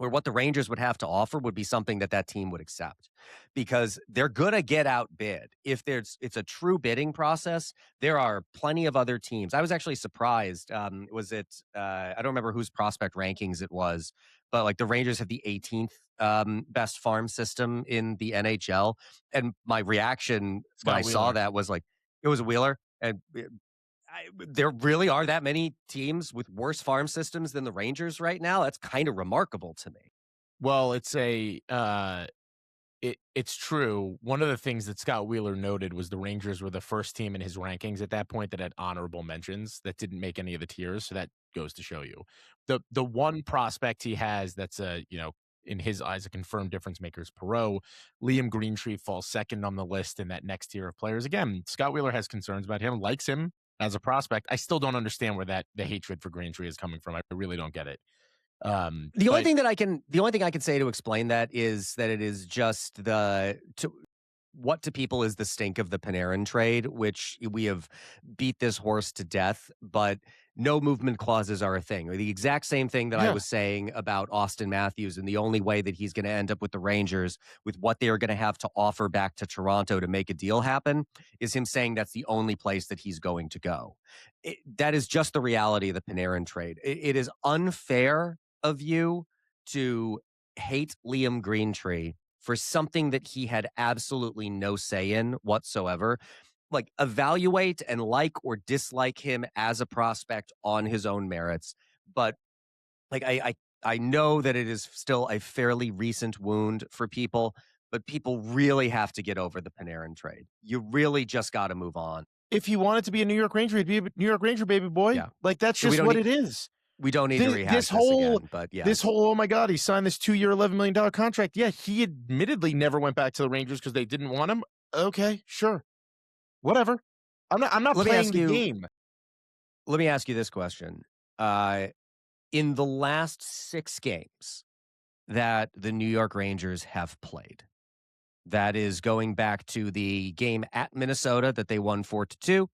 where what the Rangers would have to offer would be something that team would accept, because they're gonna get outbid. If it's a true bidding process, there are plenty of other teams. I was actually surprised. Was it? I don't remember whose prospect rankings it was, but like the Rangers have the 18th best farm system in the NHL, and my reaction when I Scott saw Wheeler. that was like, it was a Wheeler, and there really are that many teams with worse farm systems than the Rangers right now. That's kind of remarkable to me. Well, it's true. One of the things that Scott Wheeler noted was the Rangers were the first team in his rankings at that point that had honorable mentions that didn't make any of the tiers. So that goes to show you the one prospect he has that's in his eyes a confirmed difference maker is Perreault. Liam Greentree falls second on the list in that next tier of players. Again, Scott Wheeler has concerns about him, likes him as a prospect. I still don't understand where the hatred for Greentree is coming from. I really don't get it. The only thing I can say to explain that is that it is just what to people is the stink of the Panarin trade, which we have beat this horse to death, but no movement clauses are a thing. Or the exact same thing that I was saying about Austin Matthews, and the only way that he's going to end up with the Rangers with what they are going to have to offer back to Toronto to make a deal happen is him saying that's the only place that he's going to go. That is just the reality of the Panarin trade. It is unfair of you to hate Liam Greentree for something that he had absolutely no say in whatsoever. Like, evaluate and like or dislike him as a prospect on his own merits. But like, I know that it is still a fairly recent wound for people, but people really have to get over the Panarin trade. You really just got to move on. If he wanted to be a New York Ranger, he'd be a New York Ranger, baby boy. Yeah. Like, that's just what it is. We don't need to rehash this again, but yeah. This whole, oh my God, he signed this 2-year, $11 million contract. Yeah, he admittedly never went back to the Rangers because they didn't want him. Okay, sure. Whatever. I'm not playing the game. Let me ask you this question. In the last 6 games that the New York Rangers have played, that is going back to the game at Minnesota that they won 4-2,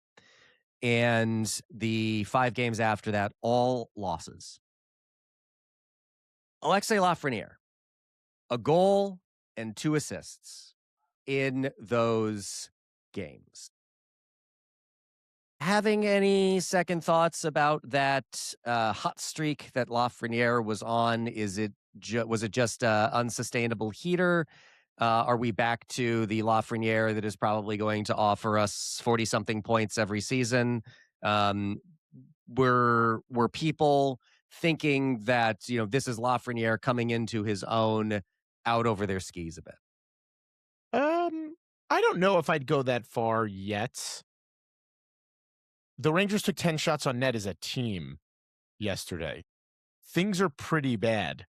and the 5 games after that, all losses. Alexei Lafreniere, a goal and 2 assists in those games. Having any second thoughts about that hot streak that Lafreniere was on? Was it just unsustainable heater? Are we back to the Lafreniere that is probably going to offer us 40-something points every season? Were people thinking that this is Lafreniere coming into his own, out over their skis a bit? I don't know if I'd go that far yet. The Rangers took 10 shots on net as a team yesterday. Things are pretty bad.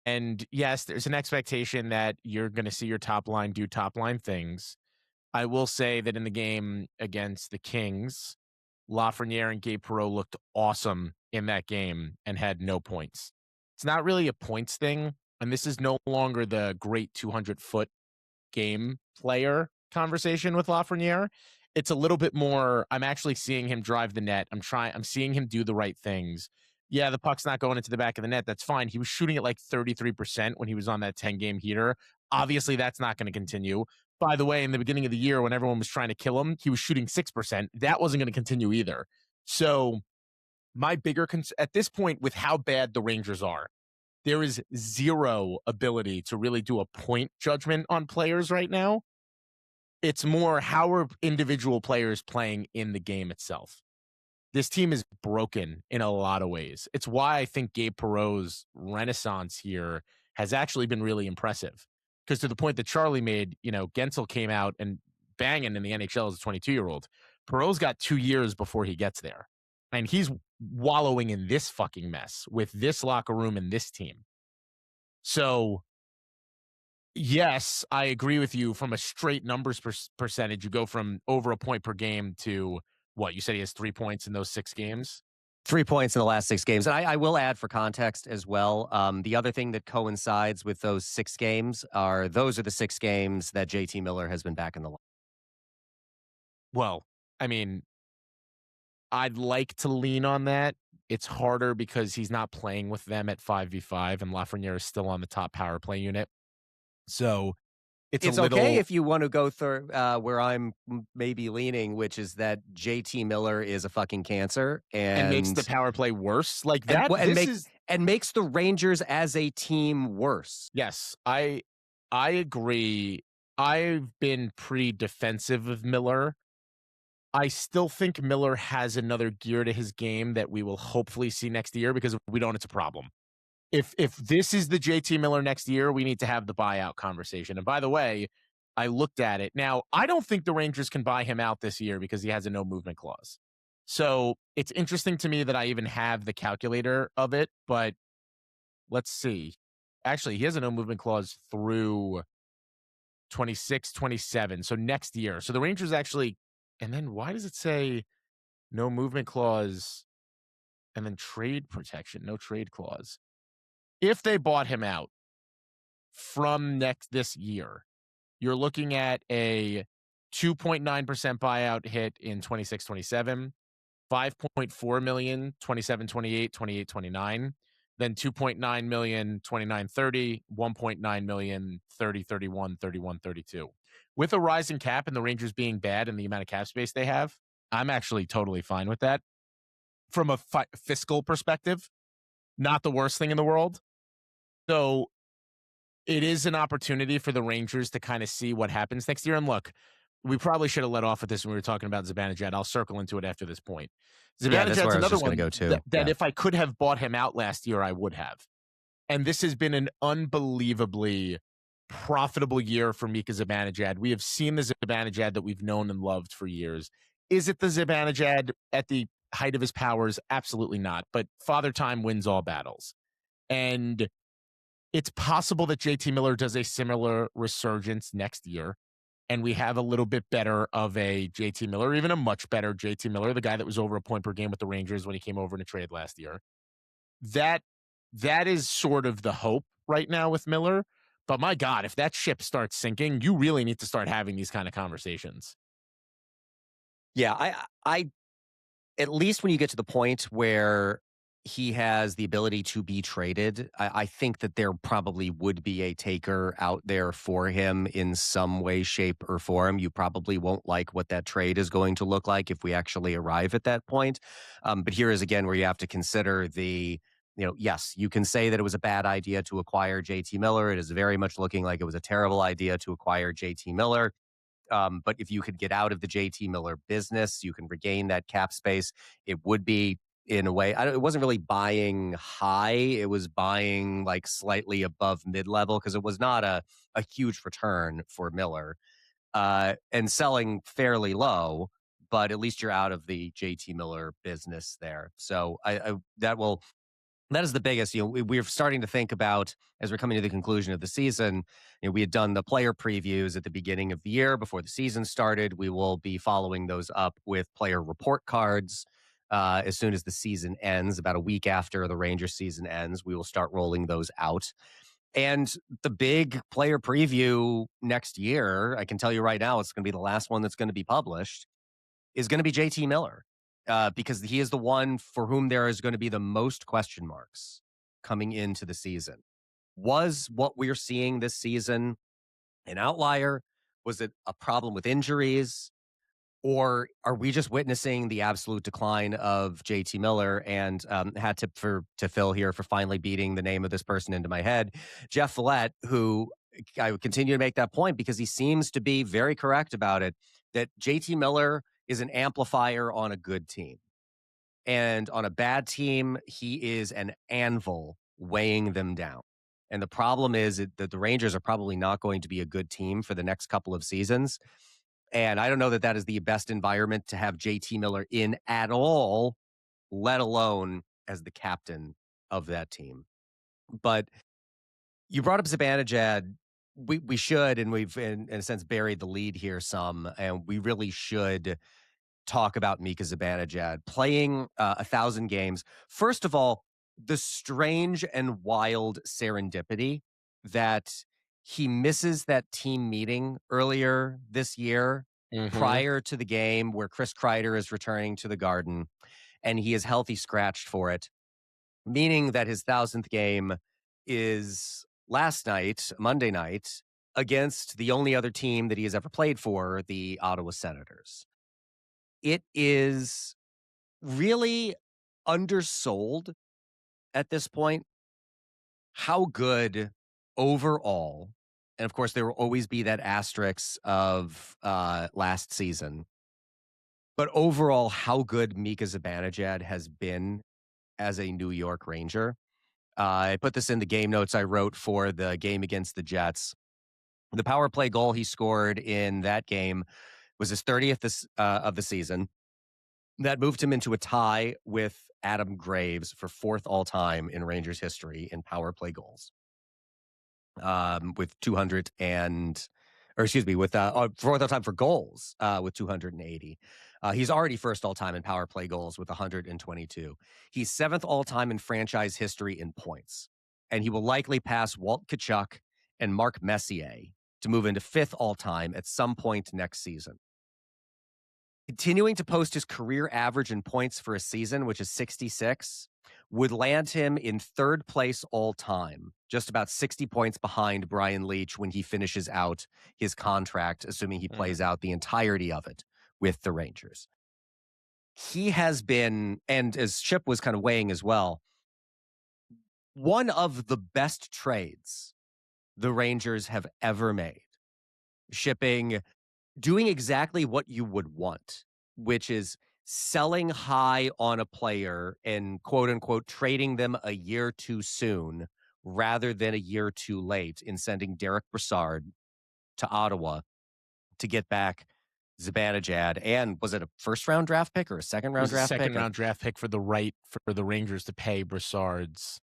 And yes, there's an expectation that you're going to see your top line do top line things. I will say that in the game against the Kings, Lafreniere and Gabe Perreault looked awesome in that game and had no points. It's not really a points thing, and this is no longer the great 200-foot game player conversation with Lafreniere. It's a little bit more, I'm actually seeing him drive the net. I'm seeing him do the right things. Yeah, the puck's not going into the back of the net. That's fine. He was shooting at like 33% when he was on that 10-game heater. Obviously, that's not going to continue. By the way, in the beginning of the year, when everyone was trying to kill him, he was shooting 6%. That wasn't going to continue either. So my bigger concern at this point with how bad the Rangers are, there is zero ability to really do a point judgment on players right now. It's more, how are individual players playing in the game itself? This team is broken in a lot of ways. It's why I think Gabe Perreault's renaissance here has actually been really impressive. Because to the point that Charlie made, Gensel came out and banging in the NHL as a 22-year-old. Perreault's got 2 years before he gets there. And he's wallowing in this fucking mess with this locker room and this team. So, yes, I agree with you. From a straight numbers percentage, you go from over a point per game to what? You said he has 3 points in those 6 games? 3 points in the last 6 games. And I will add for context as well, the other thing that coincides with those 6 games those are the 6 games that JT Miller has been back in the line. Well, I mean, I'd like to lean on that, It's harder because he's not playing with them at 5v5, and Lafreniere is still on the top power play unit. So it's a little okay if you want to go through where I'm maybe leaning, which is that JT Miller is a fucking cancer and makes the power play worse. Like that, and makes the Rangers as a team worse. Yes, I agree. I've been pretty defensive of Miller. I still think Miller has another gear to his game that we will hopefully see next year, because if we don't, it's a problem. If this is the JT Miller next year, we need to have the buyout conversation. And by the way, I looked at it. Now, I don't think the Rangers can buy him out this year because he has a no movement clause. So it's interesting to me that I even have the calculator of it, but let's see. Actually, he has a no movement clause through 26, 27. So next year. So the Rangers actually, and then why does it say no movement clause and then trade protection, no trade clause? If they bought him out from this year, you're looking at a 2.9% buyout hit in 26, 27, 5.4 million, 27, 28, 28, 29, then 2.9 million, 29, 30, 1.9 million, 30, 31, 31, 32. With a rising cap and the Rangers being bad and the amount of cap space they have, I'm actually totally fine with that. From a fiscal perspective, not the worst thing in the world. So it is an opportunity for the Rangers to kind of see what happens next year. And look, we probably should have let off with this when we were talking about Zibanejad. I'll circle into it after this point. Zibanejad's another one that if I could have bought him out last year, I would have. And this has been an unbelievably profitable year for Mika Zibanejad. We have seen the Zibanejad that we've known and loved for years. Is it the Zibanejad at the height of his powers? Absolutely not. But Father Time wins all battles. And it's possible that JT Miller does a similar resurgence next year, and we have a little bit better of a JT Miller, even a much better JT Miller, the guy that was over a point per game with the Rangers when he came over in a trade last year. That is sort of the hope right now with Miller. But my God, if that ship starts sinking, you really need to start having these kind of conversations. Yeah, I at least when you get to the point where he has the ability to be traded, I think that there probably would be a taker out there for him in some way, shape, or form. You probably won't like what that trade is going to look like if we actually arrive at that point. But here is again where you have to consider yes, you can say that it was a bad idea to acquire JT Miller. It is very much looking like it was a terrible idea to acquire JT Miller. But if you could get out of the JT Miller business, you can regain that cap space. It would be, in a way, it wasn't really buying high. It was buying like slightly above mid-level because it was not a huge return for Miller, and selling fairly low. But at least you're out of the JT Miller business there. So that is the biggest. We're starting to think about, as we're coming to the conclusion of the season, we had done the player previews at the beginning of the year before the season started. We will be following those up with player report cards as soon as the season ends. About a week after the Rangers season ends, we will start rolling those out. And the big player preview next year, I can tell you right now, it's going to be the last one that's going to be published, is going to be JT Miller. Because he is the one for whom there is going to be the most question marks coming into the season. Was what we're seeing this season an outlier? Was it a problem with injuries? Or are we just witnessing the absolute decline of JT Miller? And had to fill here for finally beating the name of this person into my head, Jeff Villette, who I would continue to make that point because he seems to be very correct about it, that JT Miller is an amplifier on a good team. And on a bad team, he is an anvil weighing them down. And the problem is that the Rangers are probably not going to be a good team for the next couple of seasons. And I don't know that that is the best environment to have JT Miller in at all, let alone as the captain of that team. But you brought up Zibanejad. We should, and we've in a sense buried the lead here some, and we really should talk about Mika Zibanejad playing 1,000 games. First of all, the strange and wild serendipity that he misses that team meeting earlier this year prior to the game where Chris Kreider is returning to the Garden. and he is healthy scratched for it, meaning that his 1,000th game is last night, Monday night, against the only other team that he has ever played for, the Ottawa Senators. It is really undersold at this point how good overall, and of course there will always be that asterisk of last season, but overall how good Mika Zibanejad has been as a New York Ranger. I put this in the game notes I wrote for the game against the Jets. The power play goal he scored in that game was his 30th of the season. That moved him into a tie with Adam Graves for 4th all time in Rangers history in power play goals. With 200 and, or excuse me, with 4th all time for goals with 280. He's already 1st all time in power play goals with 122. He's 7th all time in franchise history in points, and he will likely pass Walt Tkachuk and Mark Messier to move into 5th all time at some point next season. Continuing to post his career average in points for a season, which is 66, would land him in 3rd place all time, just about 60 points behind Brian Leetch when he finishes out his contract, assuming he plays out the entirety of it with the Rangers. He has been, and as Chip was kind of weighing as well, one of the best trades the Rangers have ever made. Doing exactly what you would want, which is selling high on a player and quote unquote trading them a year too soon rather than a year too late in sending Derek Brassard to Ottawa to get back Zibanejad. And was it a 1st round draft pick or a 2nd round draft pick? 2nd round draft pick for the right for the Rangers to pay Brassard's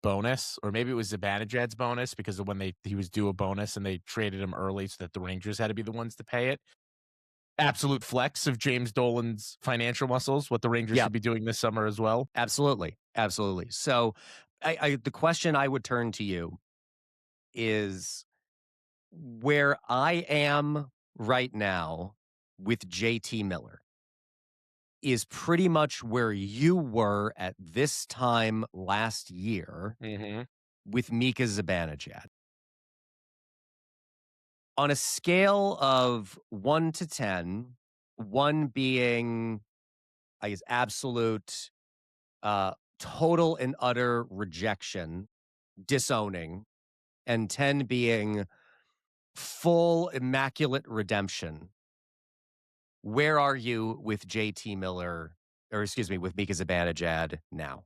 bonus, or maybe it was Zibanejad's bonus because of when he was due a bonus and they traded him early so that the Rangers had to be the ones to pay it. Absolute flex of James Dolan's financial muscles, what the Rangers should be doing this summer as well. Absolutely. Absolutely. So the question I would turn to you is where I am right now with JT Miller is pretty much where you were at this time last year with Mika Zibanejad. On a scale of 1 to 10, 1 being, I guess, absolute, total and utter rejection, disowning, and 10 being full immaculate redemption, where are you with JT Miller, or excuse me, with Mika Zibanejad now?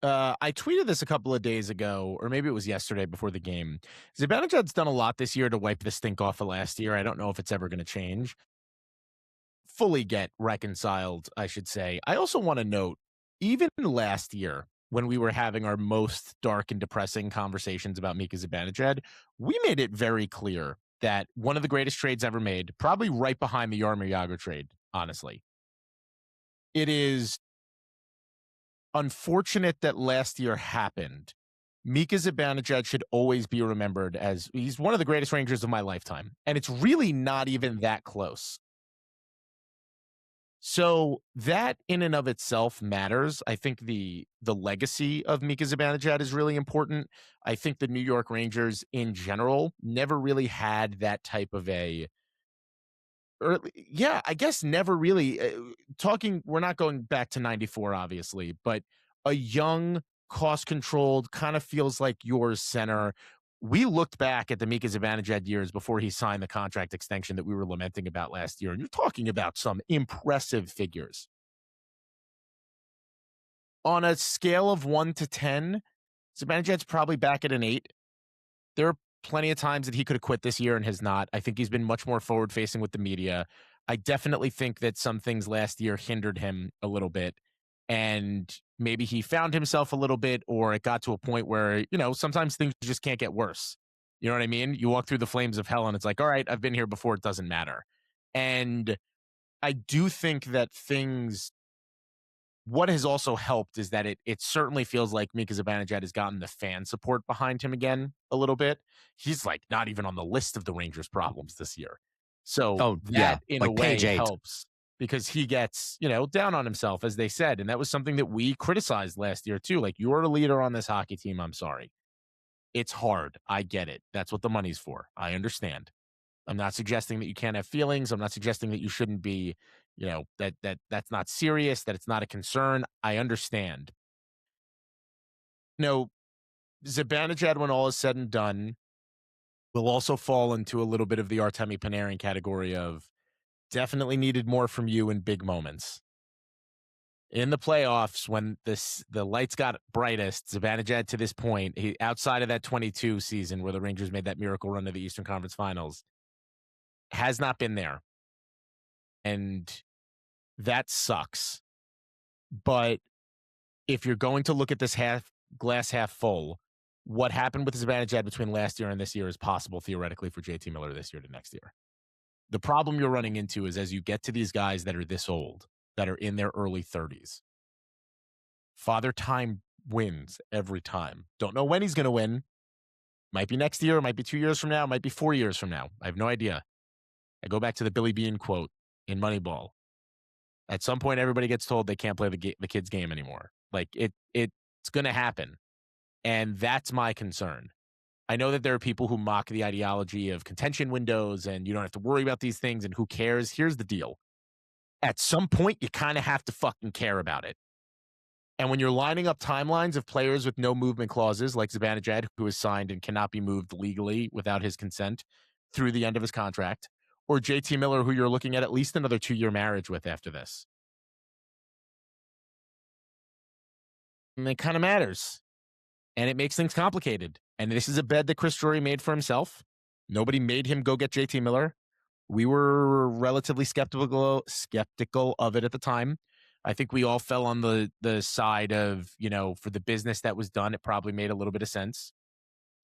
I tweeted this a couple of days ago, or maybe it was yesterday before the game. Zibanejad's done a lot this year to wipe the stink off of last year. I don't know if it's ever going to change. Fully get reconciled, I should say. I also want to note, even last year, when we were having our most dark and depressing conversations about Mika Zibanejad, we made it very clear that one of the greatest trades ever made, probably right behind the Jaromir Jagr trade, honestly. It is unfortunate that last year happened. Mika Zibanejad should always be remembered as he's one of the greatest Rangers of my lifetime, and it's really not even that close. So that in and of itself matters. I think the legacy of Mika Zibanejad is really important. I think the New York Rangers in general never really had that type of I guess never really we're not going back to 94, obviously, but a young, cost-controlled, kind of feels like yours center. We looked back at the Mika Zibanejad years before he signed the contract extension that we were lamenting about last year, and you're talking about some impressive figures. On a scale of 1 to 10, Zibanejad's probably back at an 8. There are plenty of times that he could have quit this year and has not. I think he's been much more forward-facing with the media. I definitely think that some things last year hindered him a little bit, and maybe he found himself a little bit, or it got to a point where, sometimes things just can't get worse. You know what I mean? You walk through the flames of hell and it's like, all right, I've been here before. It doesn't matter. And I do think that what has also helped is that it certainly feels like Mika Zibanejad has gotten the fan support behind him again a little bit. He's like not even on the list of the Rangers' problems this year. So that in a way helps. because he gets, down on himself, as they said. And that was something that we criticized last year, too. Like, you're a leader on this hockey team. I'm sorry. It's hard. I get it. That's what the money's for. I understand. I'm not suggesting that you can't have feelings. I'm not suggesting that you shouldn't be, that's not serious, that it's not a concern. I understand. No, Zibanejad, when all is said and done, will also fall into a little bit of the Artemi Panarin category of definitely needed more from you in big moments. In the playoffs, when the lights got brightest, Zibanejad to this point, outside of that 22 season where the Rangers made that miracle run to the Eastern Conference Finals, has not been there. And that sucks. But if you're going to look at this glass half full, what happened with Zibanejad between last year and this year is possible theoretically for JT Miller this year to next year. The problem you're running into is as you get to these guys that are this old, that are in their early 30s, Father Time wins every time. Don't know when he's going to win. Might be next year, might be 2 years from now, might be 4 years from now. I have no idea. I go back to the Billy Beane quote in Moneyball. At some point, everybody gets told they can't play the kid's game anymore. Like, it's going to happen. And that's my concern. I know that there are people who mock the ideology of contention windows and you don't have to worry about these things and who cares. Here's the deal. At some point, you kind of have to fucking care about it. And when you're lining up timelines of players with no movement clauses, like Zibanejad, who is signed and cannot be moved legally without his consent through the end of his contract, or JT Miller, who you're looking at least another 2-year marriage with after this, and it kind of matters. And it makes things complicated. And this is a bed that Chris Drury made for himself. Nobody made him go get JT Miller. We were relatively skeptical of it at the time. I think we all fell on the side of, for the business that was done, it probably made a little bit of sense.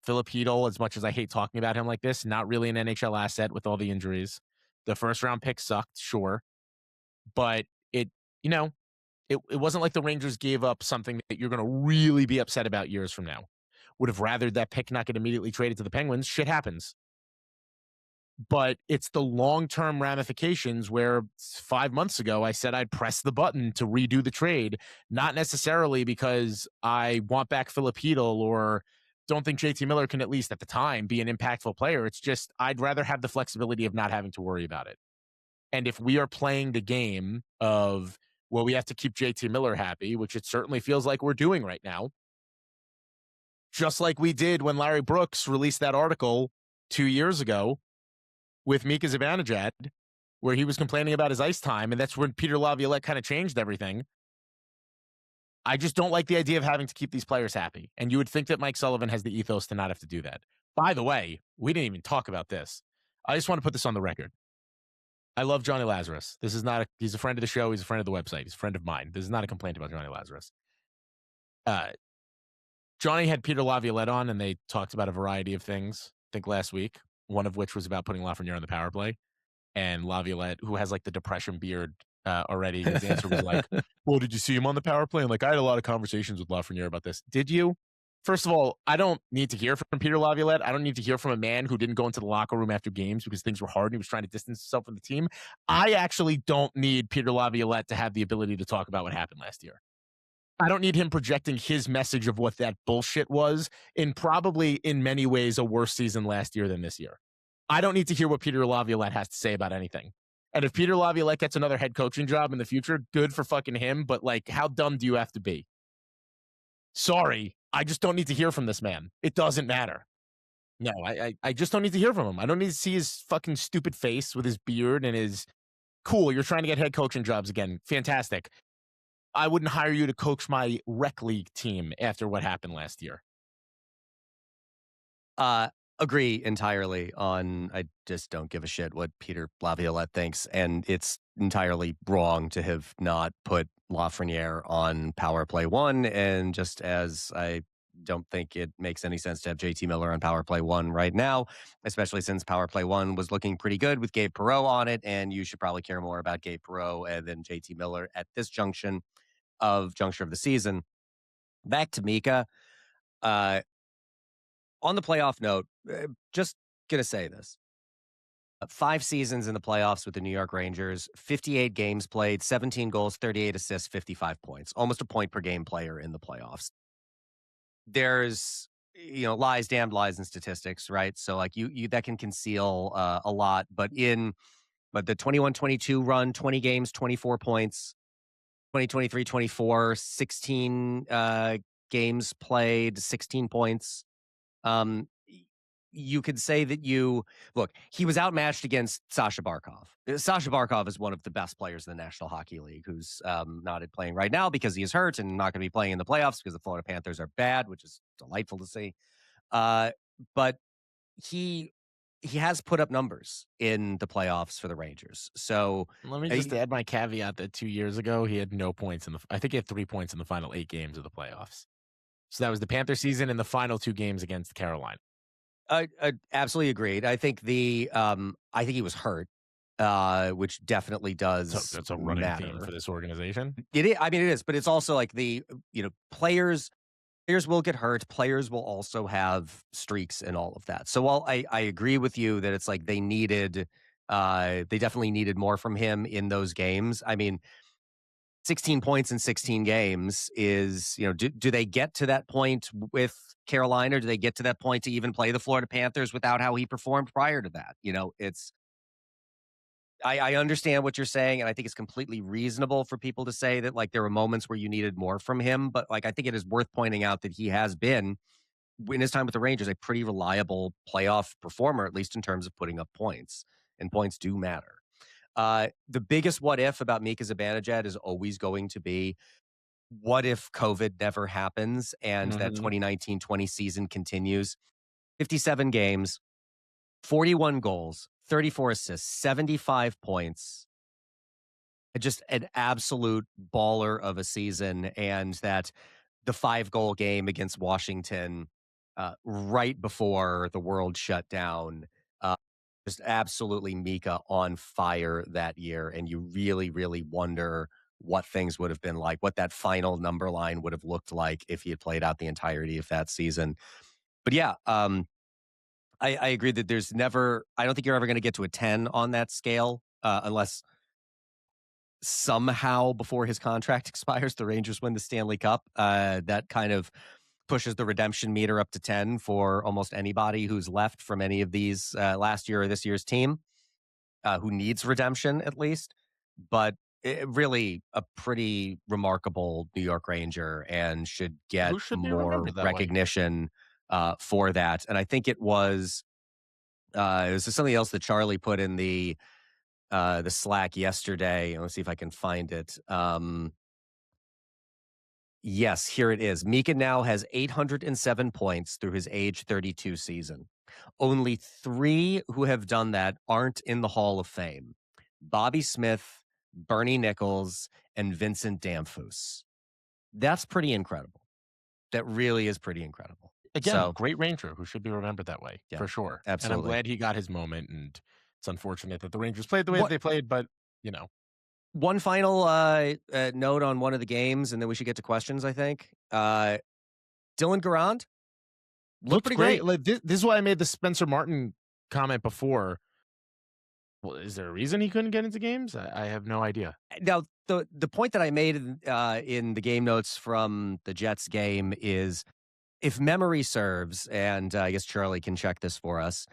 Philip Hedl, as much as I hate talking about him like this, not really an NHL asset with all the injuries. The first round pick sucked, sure. But it wasn't like the Rangers gave up something that you're going to really be upset about years from now. Would have rathered that pick not get immediately traded to the Penguins. Shit happens. But it's the long-term ramifications where 5 months ago I said I'd press the button to redo the trade, not necessarily because I want back Philip Hedl or don't think JT Miller can at least at the time be an impactful player. It's just I'd rather have the flexibility of not having to worry about it. And if we are playing the game of, well, we have to keep JT Miller happy, which it certainly feels like we're doing right now, just like we did when Larry Brooks released that article 2 years ago with Mika Zibanejad, where he was complaining about his ice time, and that's when Peter Laviolette kind of changed everything. I just don't like the idea of having to keep these players happy. And you would think that Mike Sullivan has the ethos to not have to do that. By the way, we didn't even talk about this. I just want to put this on the record. I love Johnny Lazarus. He's a friend of the show. He's a friend of the website. He's a friend of mine. This is not a complaint about Johnny Lazarus. Johnny had Peter Laviolette on, and they talked about a variety of things, I think last week, one of which was about putting Lafreniere on the power play. And Laviolette, who has like the depression beard already, his answer was like, well, did you see him on the power play? And like, I had a lot of conversations with Lafreniere about this. Did you? First of all, I don't need to hear from Peter Laviolette. I don't need to hear from a man who didn't go into the locker room after games because things were hard and he was trying to distance himself from the team. I actually don't need Peter Laviolette to have the ability to talk about what happened last year. I don't need him projecting his message of what that bullshit was in probably in many ways a worse season last year than this year. I don't need to hear what Peter Laviolette has to say about anything. And if Peter Laviolette gets another head coaching job in the future, good for fucking him. But like, how dumb do you have to be? Sorry, I just don't need to hear from this man. It doesn't matter. No, I just don't need to hear from him. I don't need to see his fucking stupid face with his beard and his, cool, you're trying to get head coaching jobs again. Fantastic. I wouldn't hire you to coach my rec league team after what happened last year. Agree entirely on, I just don't give a shit what Peter Laviolette thinks. And it's entirely wrong to have not put Lafreniere on power play 1. And just as I don't think it makes any sense to have JT Miller on power play 1 right now, especially since power play 1 was looking pretty good with Gabe Perreault on it. And you should probably care more about Gabe Perreault than JT Miller at this juncture of the season. Back to Mika. On the playoff note, just going to say this. 5 seasons in the playoffs with the New York Rangers, 58 games played, 17 goals, 38 assists, 55 points, almost a point per game player in the playoffs. There's, lies, damned lies and statistics, right? So like you that can conceal a lot, but the 21-22 run, 20 games, 24 points, 2023-24, 16 games played, 16 points. You could say that he was outmatched against Sasha Barkov. Sasha Barkov is one of the best players in the National Hockey League, who's not playing right now because he is hurt and not going to be playing in the playoffs because the Florida Panthers are bad, which is delightful to see. But he has put up numbers in the playoffs for the Rangers. So let me just add my caveat that 2 years ago he had no points I think he had 3 points in the final 8 games of the playoffs. So that was the Panther season and the final 2 games against Carolina. I absolutely agreed. I think he was hurt, which definitely does That's a running matter theme for this organization. It is. I mean, it is, but it's also like players will get hurt. Players will also have streaks and all of that. So while I agree with you that it's like they definitely needed more from him in those games. I mean, 16 points in 16 games is, do they get to that point with Carolina? Do they get to that point to even play the Florida Panthers without how he performed prior to that? I understand what you're saying, and I think it's completely reasonable for people to say that like there were moments where you needed more from him. But like I think it is worth pointing out that he has been, in his time with the Rangers, a pretty reliable playoff performer, at least in terms of putting up points. And points do matter. The biggest what if about Mika Zibanejad is always going to be, what if COVID never happens and that 2019-20 season continues? 57 games, 41 goals, 34 assists, 75 points. Just an absolute baller of a season. And that the 5-goal game against Washington right before the world shut down, just absolutely Mika on fire that year. And you really, really wonder what things would have been like, what that final number line would have looked like if he had played out the entirety of that season. But yeah, I agree that I don't think you're ever going to get to a 10 on that scale unless somehow before his contract expires, the Rangers win the Stanley Cup. That kind of pushes the redemption meter up to 10 for almost anybody who's left from any of these last year or this year's team who needs redemption at least. But really a pretty remarkable New York Ranger and should get more recognition for that. And I think it was something else that Charlie put in the Slack yesterday. Let's see if I can find it. Yes, here it is. Mika now has 807 points through his age 32 season. Only 3 who have done that aren't in the Hall of Fame: Bobby Smith, Bernie Nichols, and Vincent Damphus. That's pretty incredible. That really is pretty incredible. Again, great Ranger who should be remembered that way, for sure. Absolutely. And I'm glad he got his moment, and it's unfortunate that the Rangers played the way that they played, but, One final note on one of the games, and then we should get to questions, I think. Dylan Garand looked pretty great. Like, this is why I made the Spencer Martin comment before. Well, is there a reason he couldn't get into games? I have no idea. Now, the point that I made in the game notes from the Jets game is, if memory serves, and I guess Charlie can check this for us,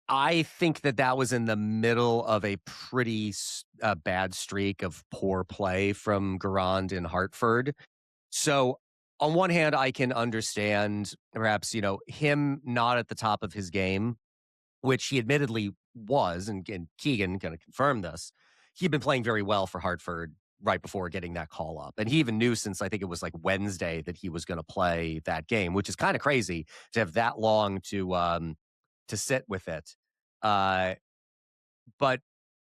I think that was in the middle of a pretty bad streak of poor play from Garand in Hartford. So on one hand, I can understand perhaps, him not at the top of his game, which he admittedly was, and Keegan going to confirm this. He'd been playing very well for Hartford right before getting that call up. And he even knew since I think it was like Wednesday that he was going to play that game, which is kind of crazy to have that long to sit with it. But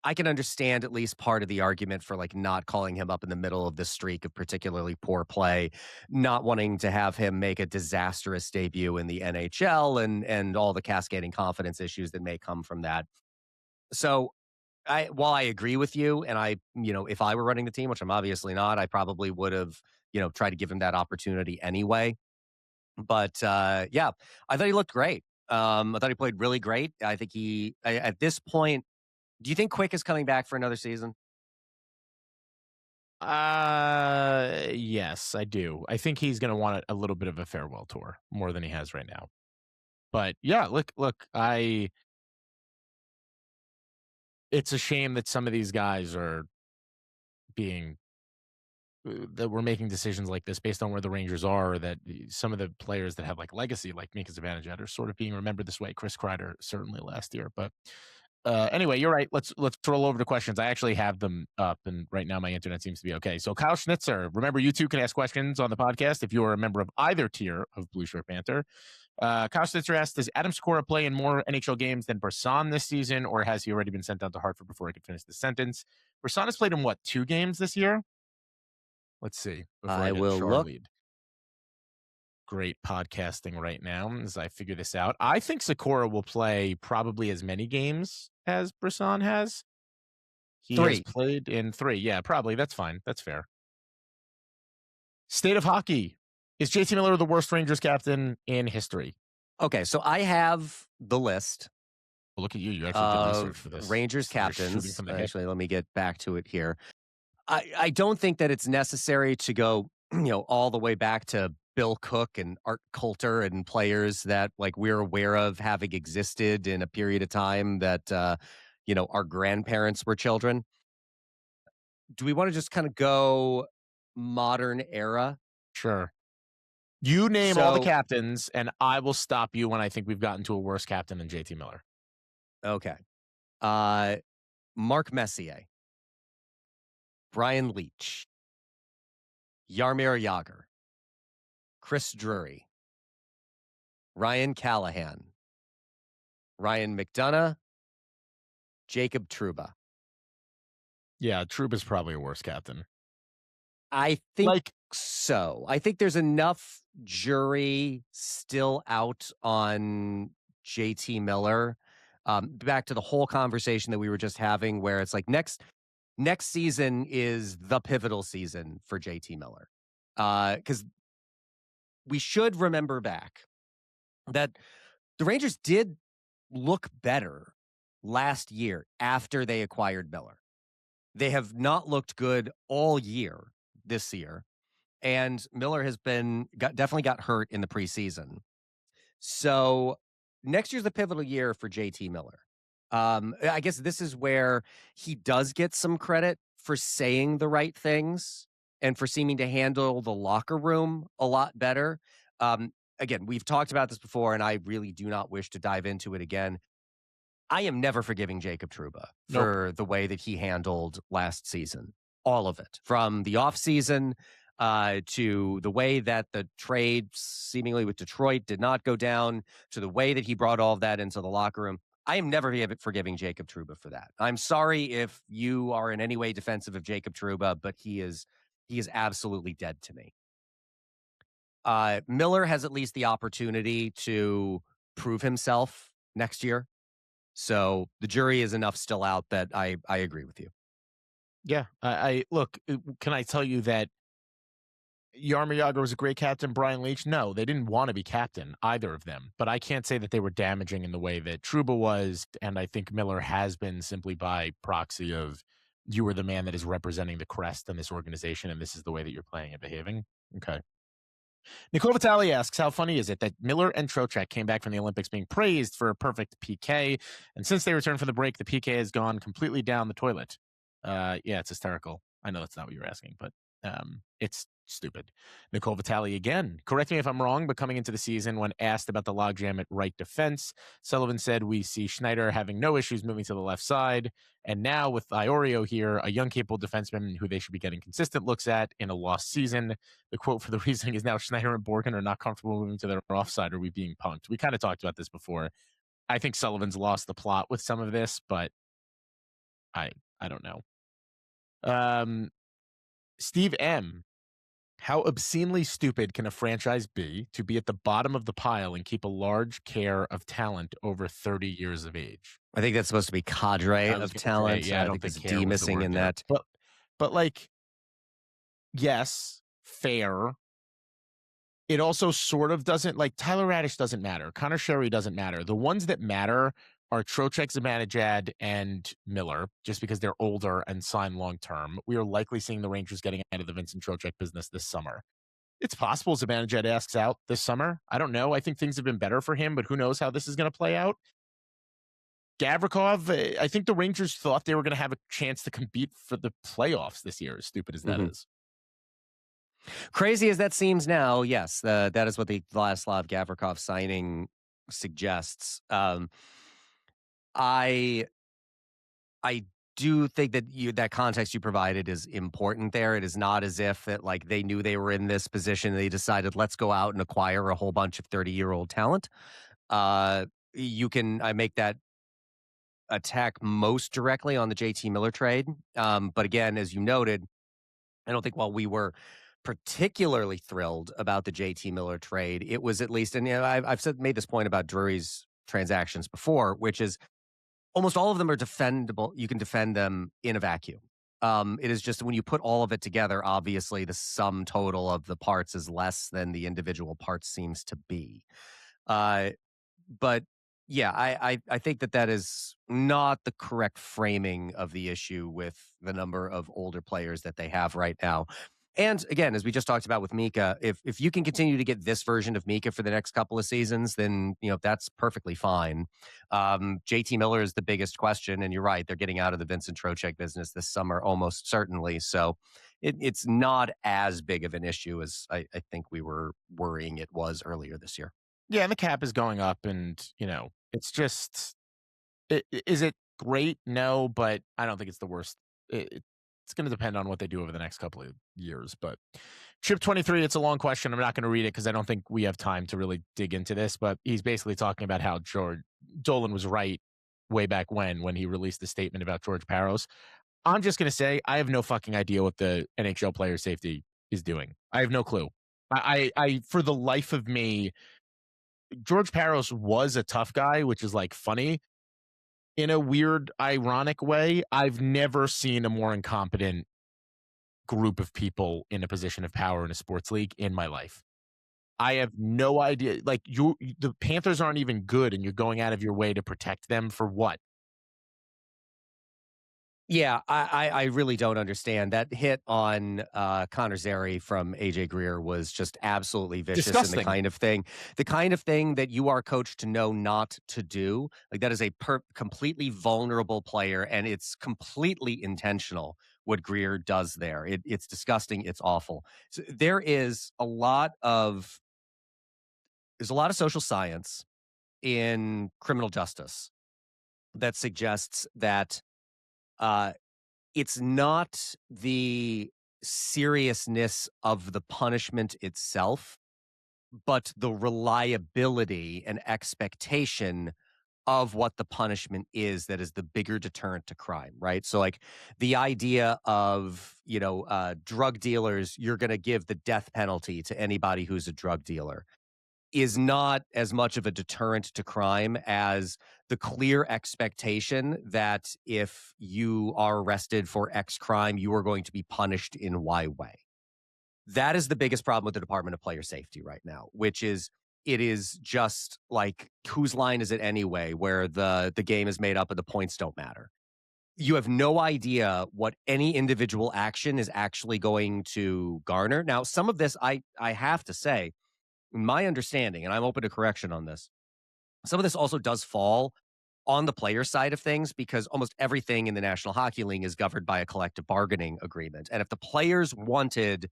I can understand at least part of the argument for like not calling him up in the middle of this streak of particularly poor play, not wanting to have him make a disastrous debut in the NHL and all the cascading confidence issues that may come from that. So while I agree with you, and if I were running the team, which I'm obviously not, I probably would have, tried to give him that opportunity anyway. But I thought he looked great. I thought he played really great. I think at this point, do you think Quick is coming back for another season? Yes, I do. I think he's going to want a little bit of a farewell tour more than he has right now. But yeah, look, it's a shame that some of these guys are being that we're making decisions like this based on where the Rangers are, or that some of the players that have like legacy, like Mika Zibanejad, are sort of being remembered this way. Chris Kreider certainly last year, but anyway, you're right. Let's roll over to questions. I actually have them up, and right now my internet seems to be okay. So Kyle Schnitzer, remember you too can ask questions on the podcast if you are a member of either tier of Blue Shirt Banter. Kyle Schnitzer asked, does Adam Sikora play in more NHL games than Brisson this season, or has he already been sent down to Hartford before I could finish the sentence? Brisson has played in what, 2 games this year? Let's see. Before I get will look. Lead. Great podcasting right now as I figure this out. I think Sikora will play probably as many games as Brisson has. He 3. has played in 3. Yeah, probably. That's fine. That's fair. State of hockey. Is JT Miller the worst Rangers captain in history? Okay, so I have the list. Well, look at you. You actually did research for this. Rangers captains. Actually, let me get back to it here. I don't think that it's necessary to go, all the way back to Bill Cook and Art Coulter and players that like we're aware of having existed in a period of time that our grandparents were children. Do we want to just kind of go modern era? Sure. You name all the captains, and I will stop you when I think we've gotten to a worse captain than JT Miller. Okay. Mark Messier. Brian Leetch. Jaromir Jagr. Chris Drury. Ryan Callahan. Ryan McDonough. Jacob Trouba. Yeah, Trouba's probably a worse captain. I think so. I think there's enough jury still out on JT Miller. Back to the whole conversation that we were just having where it's like next season is the pivotal season for JT Miller. Because we should remember back that the Rangers did look better last year after they acquired Miller. They have not looked good all year this year, and Miller has definitely got hurt in the preseason. So next year's the pivotal year for JT Miller. I guess this is where he does get some credit for saying the right things and for seeming to handle the locker room a lot better. Again, we've talked about this before, and I really do not wish to dive into it again. I am never forgiving Jacob Trouba for the way that he handled last season. All of it. From the offseason to the way that the trade seemingly with Detroit did not go down, to the way that he brought all of that into the locker room. I am never forgiving Jacob Trouba for that. I'm sorry if you are in any way defensive of Jacob Trouba, but he is absolutely dead to me. Miller has at least the opportunity to prove himself next year. So the jury is enough still out that I agree with you. Yeah. I look, can I tell you that Jaromir Jagr was a great captain, Brian Leetch? No, they didn't want to be captain, either of them. But I can't say that they were damaging in the way that Trouba was, and I think Miller has been simply by proxy of you were the man that is representing the crest in this organization, and this is the way that you're playing and behaving. Okay. Nicole Vitale asks, how funny is it that Miller and Trocheck came back from the Olympics being praised for a perfect PK, and since they returned from the break, the PK has gone completely down the toilet? Yeah, it's hysterical. I know that's not what you're asking, but it's stupid. Nicole Vitale again. Correct me if I'm wrong, but coming into the season, when asked about the logjam at right defense, Sullivan said we see Schneider having no issues moving to the left side. And now with Iorio here, a young, capable defenseman who they should be getting consistent looks at in a lost season. The quote for the reasoning is now Schneider and Borgen are not comfortable moving to their offside. Are we being punked? We kind of talked about this before. I think Sullivan's lost the plot with some of this, but I don't know. Steve M. How obscenely stupid can a franchise be to be at the bottom of the pile and keep a large care of talent over 30 years of age? I think that's supposed to be cadre of talent. Yeah, I don't think there's D missing in that. But like, yes, fair. it also sort of doesn't, like, Tyler Radish doesn't matter. Connor Sherry doesn't matter. The ones that matter are Trocheck, Zibanejad, and Miller, just because they're older and signed long term. We are likely seeing the Rangers getting out of the Vincent Trocheck business this summer. It's possible Zibanejad asks out this summer. I don't know. I think things have been better for him, but who knows how this is going to play out. Gavrikov, I think the Rangers thought they were going to have a chance to compete for the playoffs this year, as stupid as that is. Crazy as that seems now, yes, that is what the Vladislav Gavrikov signing suggests. I do think that that context you provided is important there. It is not as if that like they knew they were in this position and they decided let's go out and acquire a whole bunch of 30-year-old talent. I make that attack most directly on the JT Miller trade. But again, as you noted, I don't think while we were particularly thrilled about the JT Miller trade, it was at least, and I've made this point about Drury's transactions before, which is almost all of them are defendable. You can defend them in a vacuum. It is just when you put all of it together, obviously the sum total of the parts is less than the individual parts seems to be. But yeah, I think that is not the correct framing of the issue with the number of older players that they have right now. And again, as we just talked about with Mika, if you can continue to get this version of Mika for the next couple of seasons, then that's perfectly fine. JT Miller is the biggest question, and you're right; they're getting out of the Vincent Trocheck business this summer, almost certainly. So it's not as big of an issue as I think we were worrying it was earlier this year. Yeah, and the cap is going up, and it's just, is it great? No, but I don't think it's the worst. It's going to depend on what they do over the next couple of years. But Chip 23, it's a long question. I'm not going to read it because I don't think we have time to really dig into this. But he's basically talking about how George Dolan was right way back when he released the statement about George Parros. I'm just going to say I have no fucking idea what the NHL player safety is doing. I have no clue. I for the life of me, George Parros was a tough guy, which is like funny in a weird, ironic way. I've never seen a more incompetent group of people in a position of power in a sports league in my life. I have no idea. Like the Panthers aren't even good, and you're going out of your way to protect them for what? Yeah, I really don't understand. That hit on Connor Zary from AJ Greer was just absolutely vicious. Disgusting. And the kind of thing that you are coached to know not to do. Like that is a completely vulnerable player, and it's completely intentional what Greer does there. It's disgusting. It's awful. So there's a lot of social science in criminal justice that suggests that it's not the seriousness of the punishment itself, but the reliability and expectation of what the punishment is that is the bigger deterrent to crime, right? So like the idea of, drug dealers, you're going to give the death penalty to anybody who's a drug dealer, is not as much of a deterrent to crime as the clear expectation that if you are arrested for X crime, you are going to be punished in Y way. That is the biggest problem with the Department of Player Safety right now, which is it is just like, whose line is it anyway, where the game is made up and the points don't matter. You have no idea what any individual action is actually going to garner. Now, some of this, I have to say, my understanding, and I'm open to correction on this, some of this also does fall on the player side of things because almost everything in the National Hockey League is governed by a collective bargaining agreement. And if the players wanted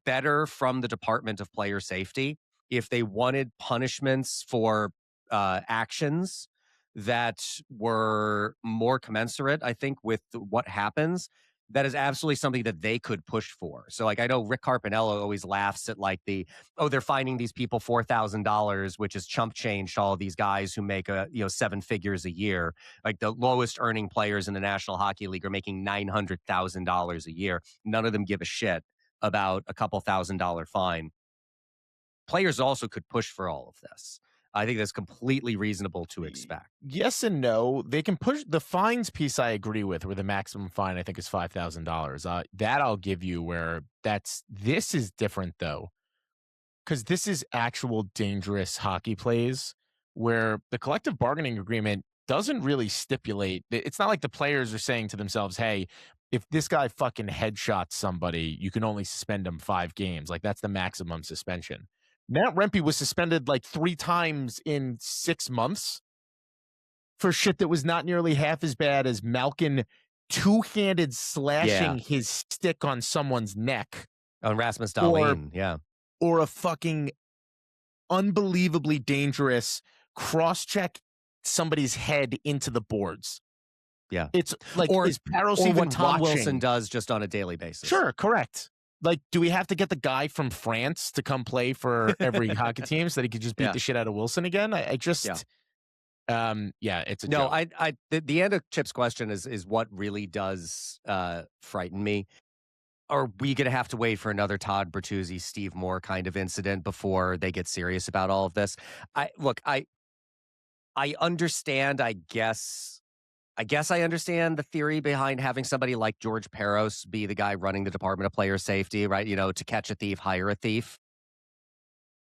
better from the Department of Player Safety, if they wanted punishments for actions that were more commensurate, I think, with what happens, that is absolutely something that they could push for. So like, I know Rick Carpinello always laughs at like they're finding these people $4,000, which is chump change to all of these guys who make seven figures a year. Like the lowest earning players in the National Hockey League are making $900,000 a year. None of them give a shit about a couple $1,000 fine. Players also could push for all of this. I think that's completely reasonable to expect. Yes and no. They can push the fines piece. I agree with, where the maximum fine I think is $5,000. That I'll give you. Where this is different though. because this is actual dangerous hockey plays where the collective bargaining agreement doesn't really stipulate. It's not like the players are saying to themselves, hey, if this guy fucking headshots somebody, you can only suspend him 5 games. Like, that's the maximum suspension. Matt Rempe was suspended like 3 times in 6 months for shit that was not nearly half as bad as Malkin two-handed slashing his stick on someone's neck. On Rasmus Dahlin, Or a fucking unbelievably dangerous cross-check somebody's head into the boards. Yeah. It's like, is Paros or even what Tom watching? Wilson does just on a daily basis. Sure, correct. Like, do we have to get the guy from France to come play for every hockey team so that he could just beat the shit out of Wilson again? I just, it's a joke. The end of Chip's question is what really does frighten me. Are we going to have to wait for another Todd Bertuzzi, Steve Moore kind of incident before they get serious about all of this? I understand, I guess I understand the theory behind having somebody like George Peros be the guy running the Department of Player Safety, right? To catch a thief, hire a thief.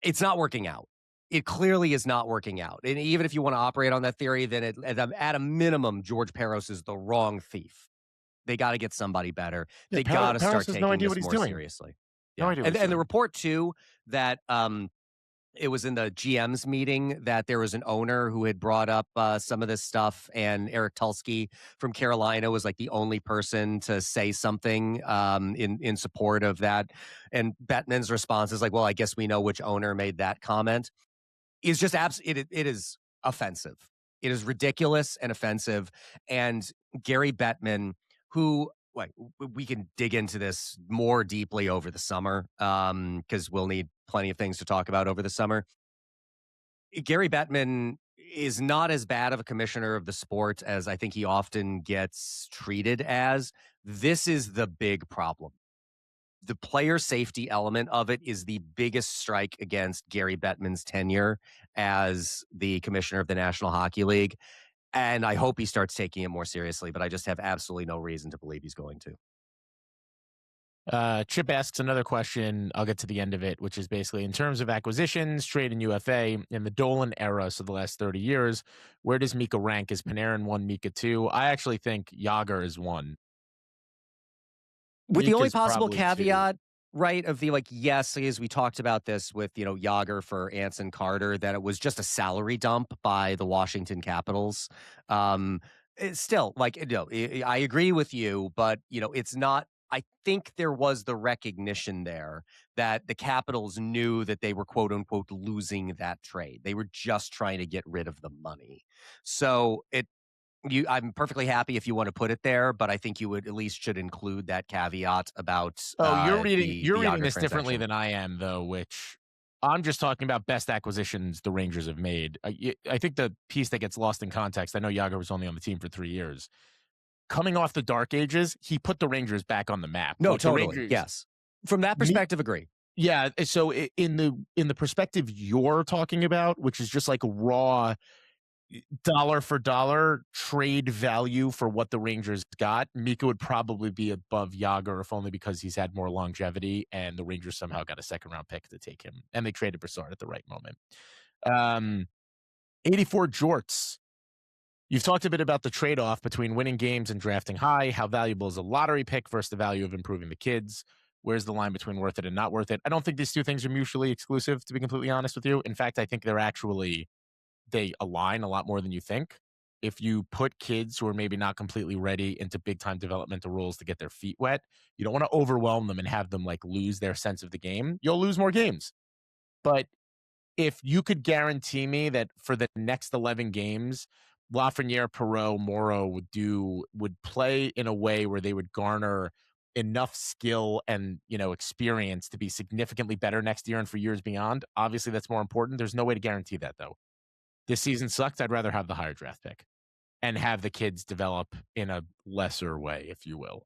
It's not working out. It clearly is not working out. And even if you want to operate on that theory, then at a minimum, George Peros is the wrong thief. They got to get somebody better. They got to start taking this more seriously. No idea. And the report too that it was in the GM's meeting that there was an owner who had brought up some of this stuff, and Eric Tulsky from Carolina was like the only person to say something in support of that. And Bettman's response is like, "Well, I guess we know which owner made that comment." Is just it is offensive. It is ridiculous and offensive. And Gary Bettman, who, like, we can dig into this more deeply over the summer because we'll need plenty of things to talk about over the summer. Gary Bettman is not as bad of a commissioner of the sport as I think he often gets treated as. This is the big problem. The player safety element of it is the biggest strike against Gary Bettman's tenure as the commissioner of the National Hockey League. And I hope he starts taking it more seriously, but I just have absolutely no reason to believe he's going to. Chip asks another question. I'll get to the end of it, which is basically in terms of acquisitions, trade, and UFA in the Dolan era, so the last 30 years, where does Mika rank? Is Panarin 1, Mika 2? I actually think Jágr is 1. With the only possible caveat, right, of the, like, yes, as we talked about this with, Jágr for Anson Carter, that it was just a salary dump by the Washington Capitals. It's still, like, I agree with you, but, it's not. I think there was the recognition there that the Capitals knew that they were, quote unquote, losing that trade. They were just trying to get rid of the money. So I'm perfectly happy if you want to put it there, but I think you would at least should include that caveat about. You're reading this differently than I am, though, which I'm just talking about best acquisitions the Rangers have made. I think the piece that gets lost in context, I know Jágr was only on the team for 3 years. Coming off the dark ages, he put the Rangers back on the map. No, totally. Yes. From that perspective, agree. Yeah. So in the perspective you're talking about, which is just like raw dollar for dollar trade value for what the Rangers got, Mika would probably be above Jágr, if only because he's had more longevity, and the Rangers somehow got a second-round pick to take him, and they traded Brassard at the right moment. 84 Jorts. You've talked a bit about the trade-off between winning games and drafting high. How valuable is a lottery pick versus the value of improving the kids? Where's the line between worth it and not worth it? I don't think these two things are mutually exclusive, to be completely honest with you. In fact, I think they align a lot more than you think. If you put kids who are maybe not completely ready into big-time developmental roles to get their feet wet, you don't want to overwhelm them and have them like lose their sense of the game. You'll lose more games. But if you could guarantee me that for the next 11 games, Lafreniere, Perreault, Morrow would play in a way where they would garner enough skill and experience to be significantly better next year and for years beyond, obviously that's more important. There's no way to guarantee that, though. This season sucked. I'd rather have the higher draft pick and have the kids develop in a lesser way, if you will.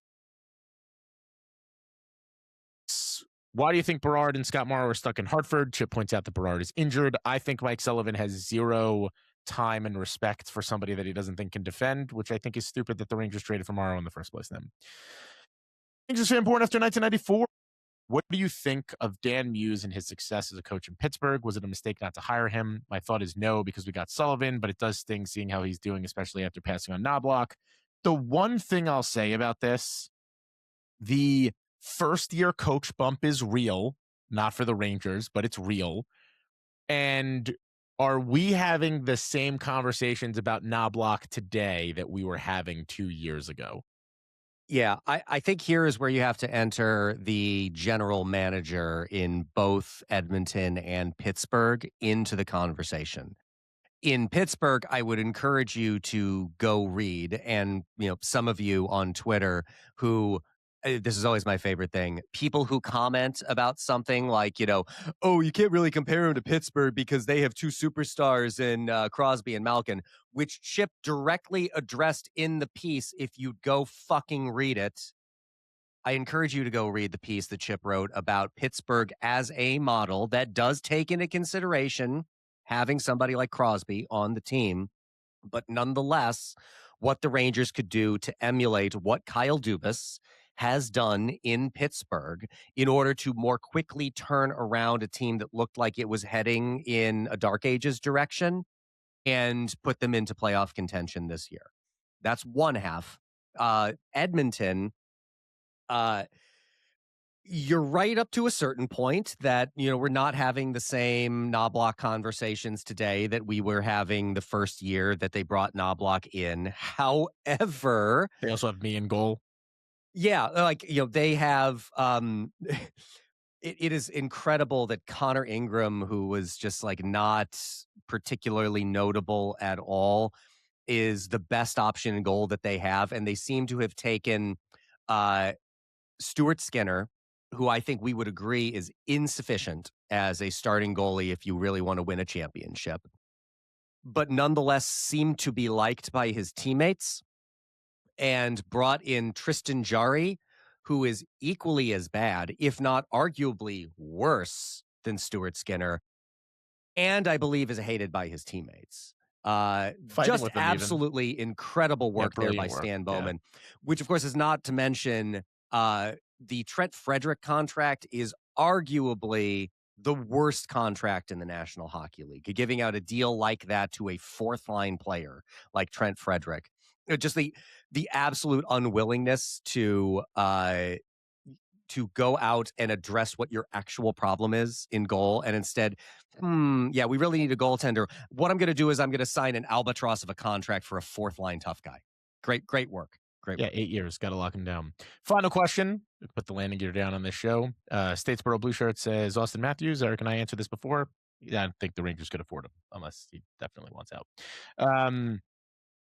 Why do you think Berard and Scott Morrow are stuck in Hartford? Chip points out that Berard is injured. I think Mike Sullivan has zero time and respect for somebody that he doesn't think can defend, which I think is stupid that the Rangers traded for Morrow in the first place then. Rangers fan born after 1994. What do you think of Dan Muse and his success as a coach in Pittsburgh? Was it a mistake not to hire him? My thought is no, because we got Sullivan, but it does sting seeing how he's doing, especially after passing on Knobloch. The one thing I'll say about this, the first-year coach bump is real, not for the Rangers, but it's real. And are we having the same conversations about Knobloch today that we were having 2 years ago? Yeah, I think here is where you have to enter the general manager in both Edmonton and Pittsburgh into the conversation. In Pittsburgh, I would encourage you to go read, and some of you on Twitter who this is always my favorite thing. People who comment about something like, oh, you can't really compare him to Pittsburgh because they have two superstars in Crosby and Malkin, which Chip directly addressed in the piece. If you'd go fucking read it, I encourage you to go read the piece that Chip wrote about Pittsburgh as a model that does take into consideration having somebody like Crosby on the team, but nonetheless, what the Rangers could do to emulate what Kyle Dubas has done in Pittsburgh in order to more quickly turn around a team that looked like it was heading in a Dark Ages direction and put them into playoff contention this year. That's one half. Edmonton, you're right up to a certain point that, we're not having the same Knobloch conversations today that we were having the first year that they brought Knobloch in. However, they also have me in goal. Yeah, they have it is incredible that Connor Ingram, who was just not particularly notable at all, is the best option in goal that they have. And they seem to have taken Stuart Skinner, who I think we would agree is insufficient as a starting goalie if you really want to win a championship, but nonetheless seemed to be liked by his teammates, and brought in Tristan Jarry, who is equally as bad, if not arguably worse than Stuart Skinner, and I believe is hated by his teammates. Just absolutely incredible work there by Stan Bowman, which of course is not to mention the Trent Frederick contract is arguably the worst contract in the National Hockey League. Giving out a deal like that to a fourth-line player like Trent Frederick, just the absolute unwillingness to go out and address what your actual problem is in goal, and instead, we really need a goaltender. What I'm going to do is I'm going to sign an albatross of a contract for a fourth-line tough guy. Great work. Yeah, 8 years. Got to lock him down. Final question. Put the landing gear down on this show. Statesboro Blue Shirt says, Austin Matthews. Eric and I answered this before. Yeah, I don't think the Rangers could afford him unless he definitely wants out.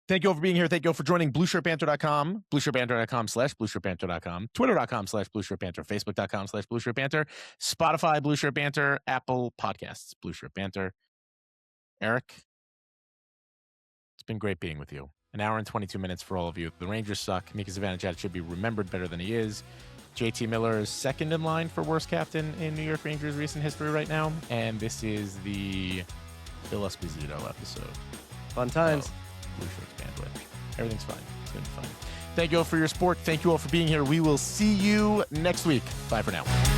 Thank you all for being here. Thank you all for joining BlueShirtBanter.com, BlueShirtBanter.com/BlueShirtBanter.com, Twitter.com/BlueShirtBanter, Facebook.com/BlueShirtBanter, Spotify, Blue Shirt Banter, Apple Podcasts, Blue Shirt Banter. Eric, it's been great being with you. An hour and 22 minutes for all of you. The Rangers suck. Mika Zibanejad should be remembered better than he is. JT Miller is second in line for worst captain in New York Rangers recent history right now. And this is the Phil Esposito episode. Fun times. Blueshirt Bandwidth. Everything's fine. It's going to be fine. Thank you all for your support. Thank you all for being here. We will see you next week. Bye for now.